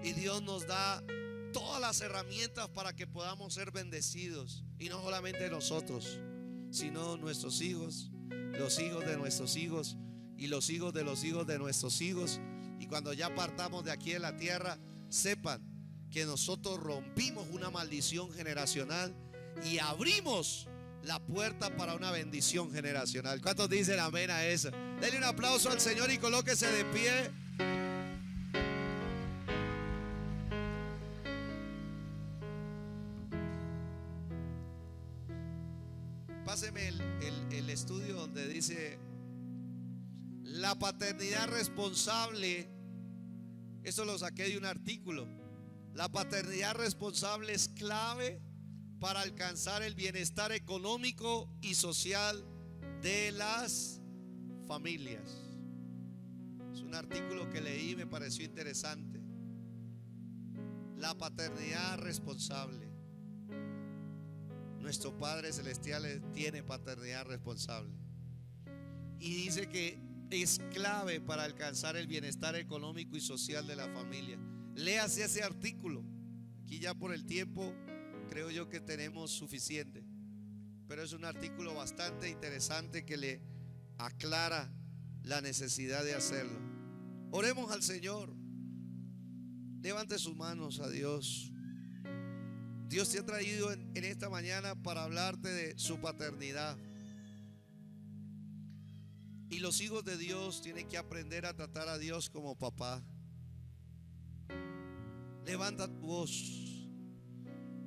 Y Dios nos da todas las herramientas para que podamos ser bendecidos. Y no solamente nosotros, sino nuestros hijos, los hijos de nuestros hijos y los hijos de los hijos de nuestros hijos. Y cuando ya partamos de aquí en la tierra, sepan que nosotros rompimos una maldición generacional y abrimos la puerta para una bendición generacional. ¿Cuántos dicen amén a eso? Denle un aplauso al Señor y colóquese de pie. Páseme el estudio donde dice la paternidad responsable. Eso lo saqué de un artículo. La paternidad responsable es clave para alcanzar el bienestar económico y social de las familias. Es un artículo que leí y me pareció interesante. La paternidad responsable. Nuestro Padre Celestial tiene paternidad responsable. Y dice que es clave para alcanzar el bienestar económico y social de la familia. Léase ese artículo. Aquí ya por el tiempo creo yo que tenemos suficiente, pero es un artículo bastante interesante que le aclara la necesidad de hacerlo. Oremos al Señor. Levante sus manos a Dios. Dios te ha traído en esta mañana para hablarte de su paternidad. Y los hijos de Dios tienen que aprender a tratar a Dios como papá. Levanta tu voz,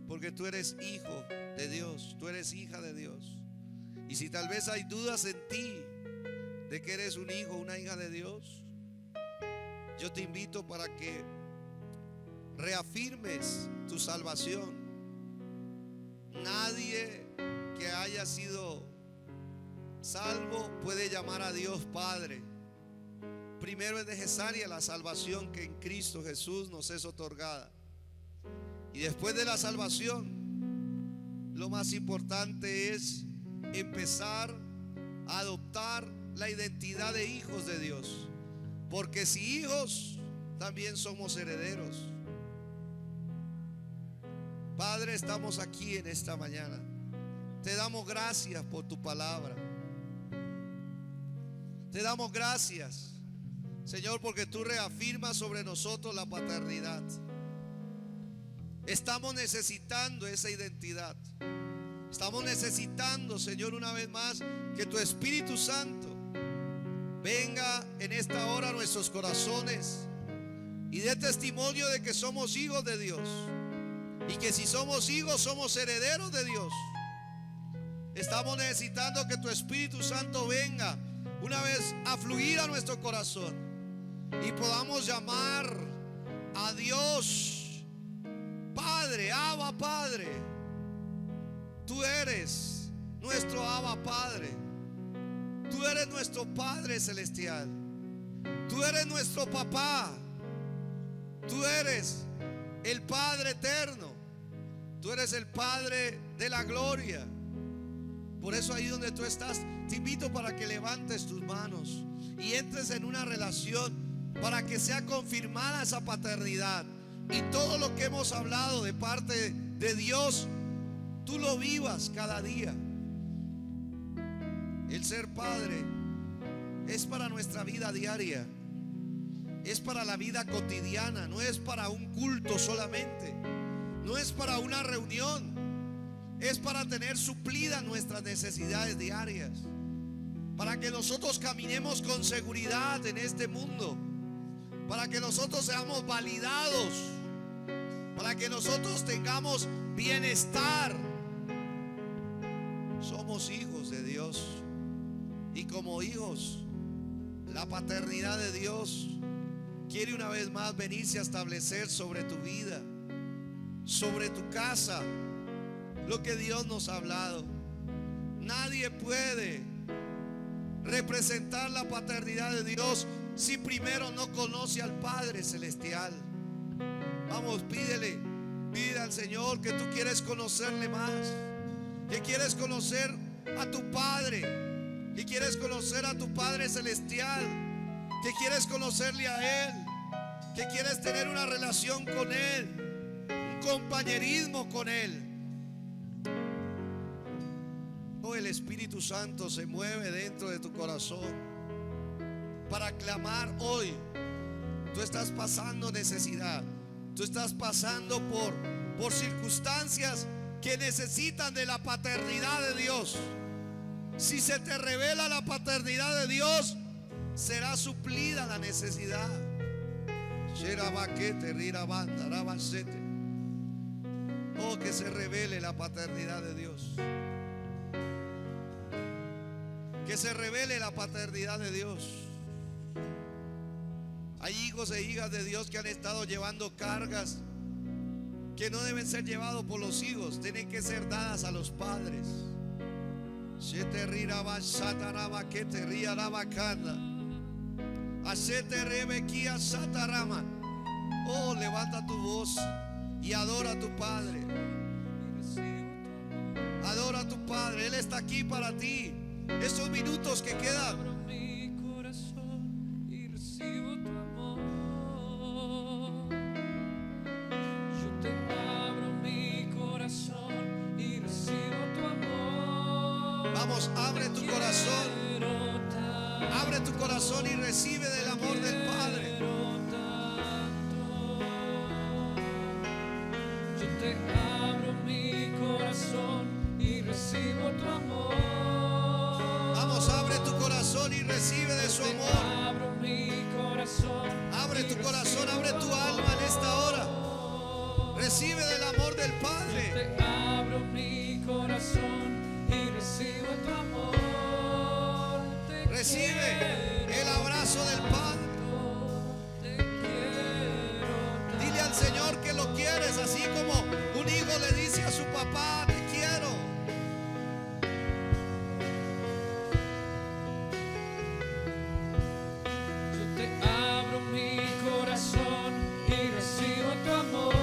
porque tú eres hijo de Dios, tú eres hija de Dios. Y si tal vez hay dudas en ti de que eres un hijo o una hija de Dios, yo te invito para que reafirmes tu salvación. Nadie que haya sido salvo puede llamar a Dios Padre. Primero es necesaria la salvación que en Cristo Jesús nos es otorgada. Y después de la salvación, lo más importante es empezar a adoptar la identidad de hijos de Dios. Porque si hijos, también somos herederos. Padre, estamos aquí en esta mañana. Te damos gracias por tu palabra. Te damos gracias, Señor, porque tú reafirmas sobre nosotros la paternidad. Estamos necesitando esa identidad. Estamos necesitando, Señor, una vez más, que tu Espíritu Santo venga en esta hora a nuestros corazones y dé testimonio de que somos hijos de Dios. Y que si somos hijos, somos herederos de Dios. Estamos necesitando que tu Espíritu Santo venga una vez a fluir a nuestro corazón y podamos llamar a Dios Padre, Abba Padre. Tú eres nuestro Abba Padre. Tú eres nuestro Padre Celestial. Tú eres nuestro papá. Tú eres el Padre eterno. Tú eres el Padre de la gloria. Por eso ahí donde tú estás, te invito para que levantes tus manos y entres en una relación para que sea confirmada esa paternidad. Y todo lo que hemos hablado de parte de Dios, tú lo vivas cada día. El ser padre es para nuestra vida diaria. Es para la vida cotidiana. No es para un culto solamente. No es para una reunión. Es para tener suplidas nuestras necesidades diarias. Para que nosotros caminemos con seguridad en este mundo. Para que nosotros seamos validados. Para que nosotros tengamos bienestar. Somos hijos de Dios. Y como hijos, la paternidad de Dios quiere una vez más venirse a establecer sobre tu vida, sobre tu casa, lo que Dios nos ha hablado. Nadie puede representar la paternidad de Dios si primero no conoce al Padre Celestial. Vamos, pídele al Señor que tú quieres conocerle más, que quieres conocer a tu Padre, que quieres conocer a tu Padre Celestial, que quieres conocerle a Él, que quieres tener una relación con Él, un compañerismo con Él. Oh, el Espíritu Santo se mueve dentro de tu corazón para clamar hoy. Tú estás pasando necesidad, tú estás pasando por circunstancias que necesitan de la paternidad de Dios. Si se te revela la paternidad de Dios, será suplida la necesidad. Oh, que se revele la paternidad de Dios. Que se revele la paternidad de Dios. Hay hijos e hijas de Dios que han estado llevando cargas que no deben ser llevados por los hijos, tienen que ser dadas a los padres. Oh, levanta tu voz y adora a tu Padre. Adora a tu Padre, Él está aquí para ti. Estos minutos que quedan, Abro mi corazón y recibo tu amor. Yo te abro mi corazón y recibo tu amor. vamos, abre tu corazón. Abre tu corazón y recibe del amor del Padre. Yo te abro mi corazón y recibo tu amor. Vamos, abre tu corazón y recibe de su amor. Abro mi corazón. Abre tu corazón, abre tu alma en esta hora. Recibe del amor del Padre. Te abro mi corazón y recibo tu amor. Recibe el abrazo del Padre. Dile al Señor que lo quieres, así como un hijo le dice a su papá: te quiero. Yo te abro mi corazón y recibo tu amor.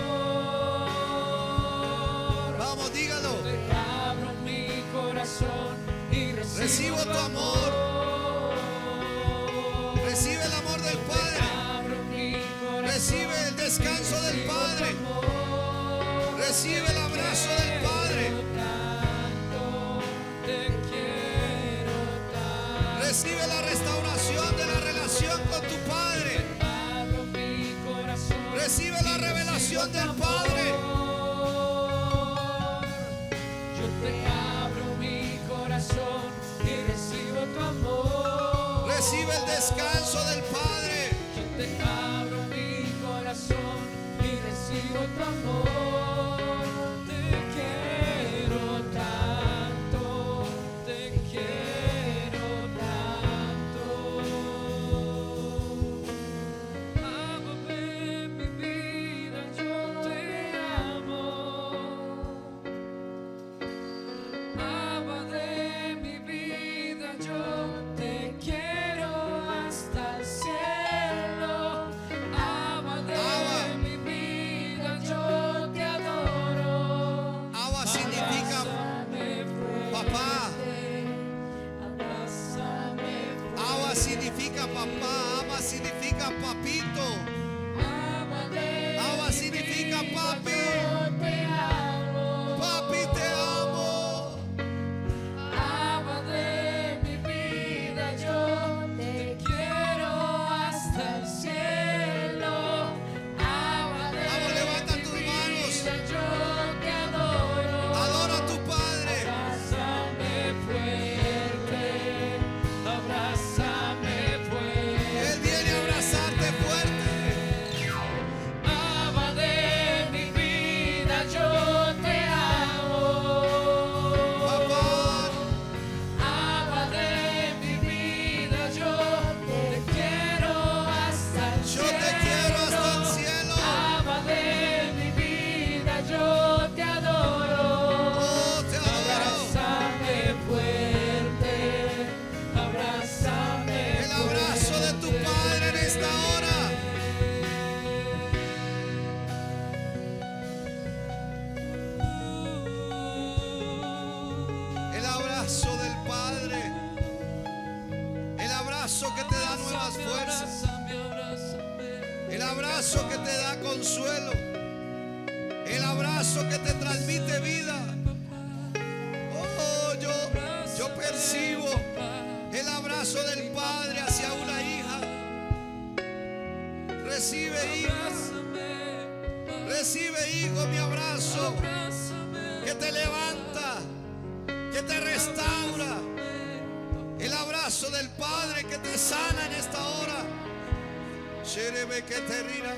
Vamos, dígalo. Te abro mi corazón y Recibo tu amor. Recibe el amor del Padre. Recibe el descanso del Padre. Recibe el abrazo del Padre. Recibe la restauración de la relación con tu Padre. Recibe la revelación del Padre. Yo te abro mi corazón y recibo tu amor. Recibe el descanso del Padre. Yo te abro mi corazón y recibo tu amor. Te quiero tanto, te quiero tanto. Ámame mi vida, yo te amo. Ama de mi vida, yo te quiero hasta el cielo. Ama de mi vida, yo te adoro. Abba significa papá. Abrázame fuerte. Abba significa papá. Abba significa papito. Abba significa papi. Papi, te amo. Ama de mi vida, yo te quiero hasta el cielo. Ama de Vamos, levanta tus mi manos. vida, yo te adoro. Adora a tu Padre. Abrázame fuerte, abrázame fuerte. Él viene a abrazarte fuerte. abrazo que te da consuelo, el abrazo que te transmite vida. Oh, yo percibo el abrazo del Padre hacia una hija. Recibe, hija. Recibe, hijo, mi abrazo que te levanta, que te restaura. El abrazo del Padre que te sana en esta hora. Sherebe que te rira.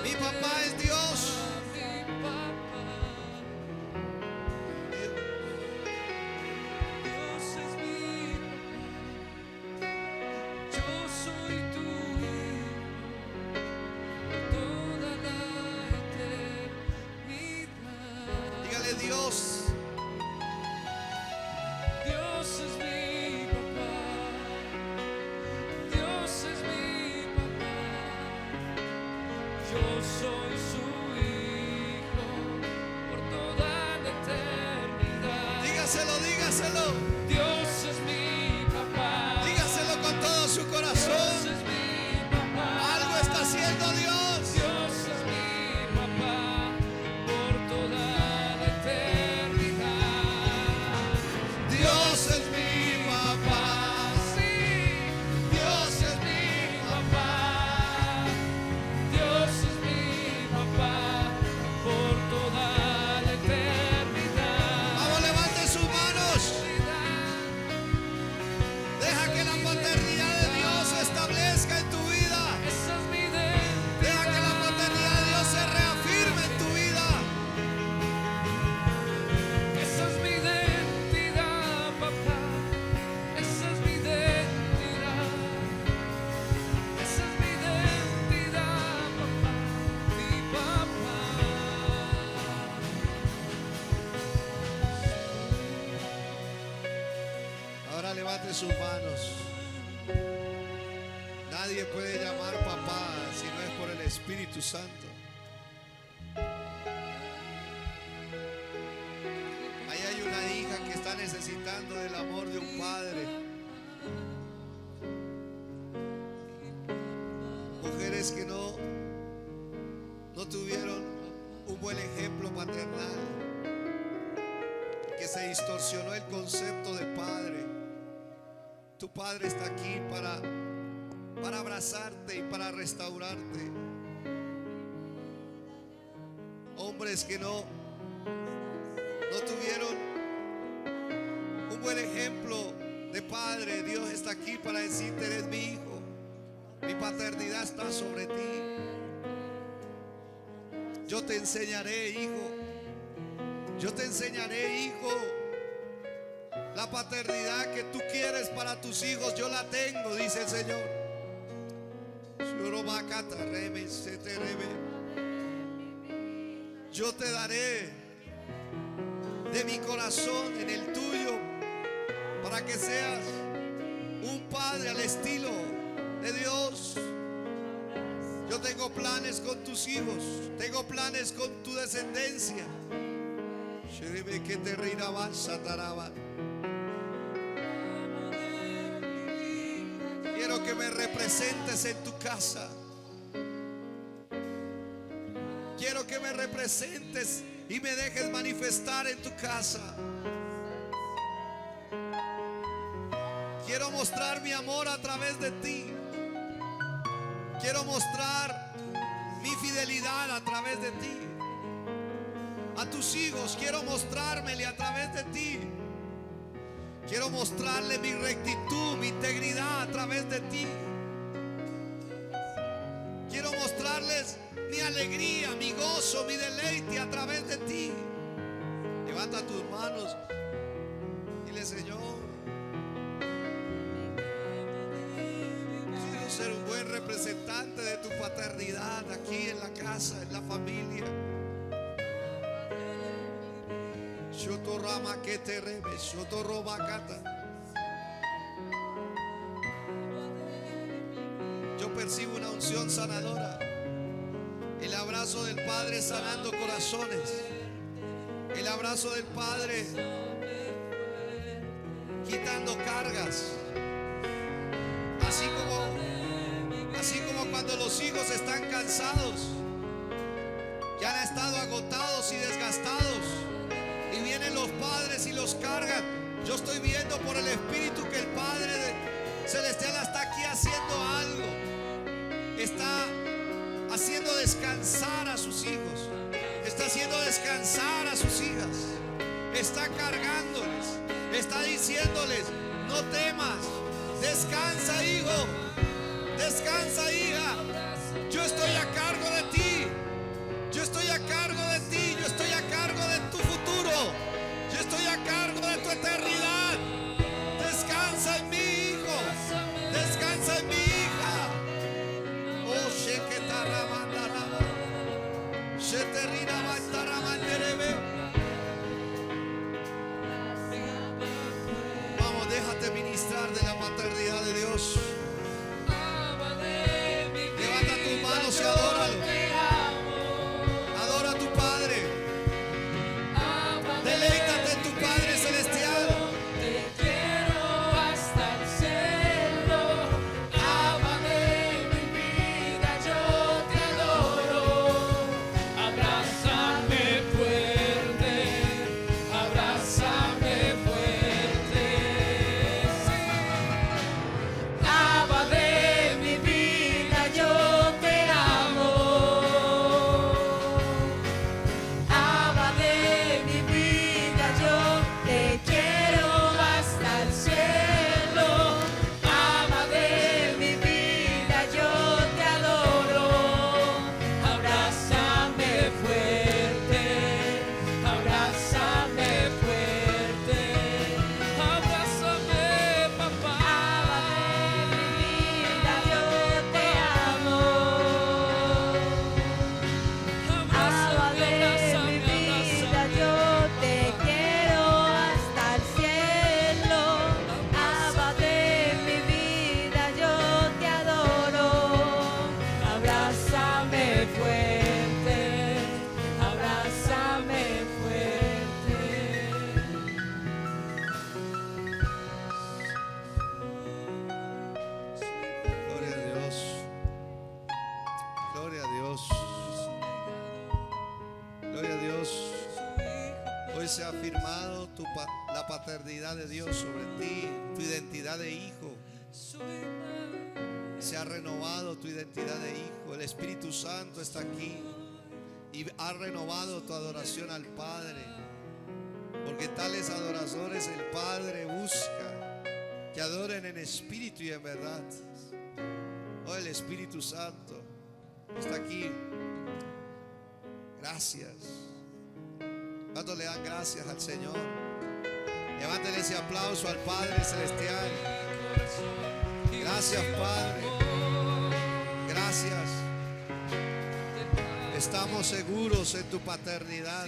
Mi papá es Dios. Dios. Dios es mi papá. Dios es mi papá. Yo soy su hijo por toda la eternidad. Dígaselo, dígaselo. Dios es mi papá. Dígaselo con todo su corazón. Dios es mi papá. Algo está haciendo Dios. Dios es mi papá por toda la eternidad. Dios es mi papá. Sí, Dios es mi papá. Dios es mi papá por toda la eternidad. Vamos, levante sus manos. Deja que la paternidad de Dios se establezca en tu vida. Esa es mi identidad. Deja que la paternidad de Dios se reafirme en tu vida. Esa es mi identidad, papá. Esa es mi identidad. Esa es mi identidad, papá. Mi papá. Ahora levante sus manos. Nadie puede llamar papá si no es por el Espíritu Santo. Ahí hay una hija que está necesitando del amor de un padre. Mujeres que no tuvieron un buen ejemplo paternal, que se distorsionó el concepto de padre. Tu padre está aquí para abrazarte y para restaurarte. Hombres que no tuvieron un buen ejemplo de padre, Dios está aquí para decirte: eres mi hijo, mi paternidad está sobre ti. Yo te enseñaré, hijo. Yo te enseñaré, hijo. La paternidad que tú quieres para tus hijos, yo la tengo, dice el Señor. Yo te daré de mi corazón en el tuyo, para que seas un padre al estilo de Dios. Yo tengo planes con tus hijos, tengo planes con tu descendencia. Quiero que me representes en tu casa. Quiero que me representes y me dejes manifestar en tu casa. Quiero mostrar mi amor a través de ti. Quiero mostrar mi fidelidad a través de ti. A tus hijos quiero mostrármele a través de ti. Quiero mostrarle mi rectitud, mi integridad a través de ti. Quiero mostrarles mi alegría, mi gozo, mi deleite a través de ti. Levanta tus manos. Dile: Señor, quiero ser un buen representante de tu paternidad aquí en la casa, en la familia. Shotorama que te rebe, shotorobacata. Yo percibo una unción sanadora. El abrazo del Padre sanando corazones. El abrazo del Padre quitando cargas. Así como cuando los hijos están cansados, que han estado agotados y desgastados, y vienen los padres y los cargan. Yo estoy viendo por el Espíritu que el Padre Celestial está aquí haciendo algo. Está haciendo descansar a sus hijos. Está haciendo descansar a sus hijas. Está cargándoles. Está diciéndoles: no temas. Descansa, hijo. Descansa, hija. Yo estoy a cargo de ti. Yo estoy a cargo de ti. Yo estoy a cargo de tu futuro. Yo estoy a cargo de tu eternidad. Descansa en mí, hijo. Descansa en mi hija. Oh, vamos, déjate ministrar de la paternidad de Dios. Levanta tus manos y adóralo. Adora a tu Padre. Deleítate en tu Padre Celestial. Se ha afirmado la paternidad de Dios sobre ti, tu identidad de hijo. Se ha renovado tu identidad de hijo. El Espíritu Santo está aquí y ha renovado tu adoración al Padre, porque tales adoradores el Padre busca, que adoren en espíritu y en verdad. Oh, el Espíritu Santo está aquí. Gracias. ¿Cuántos le dan gracias al Señor? Levántele ese aplauso al Padre Celestial. Gracias, Padre. Gracias. Estamos seguros en tu paternidad.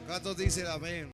¿Cuántos dicen amén?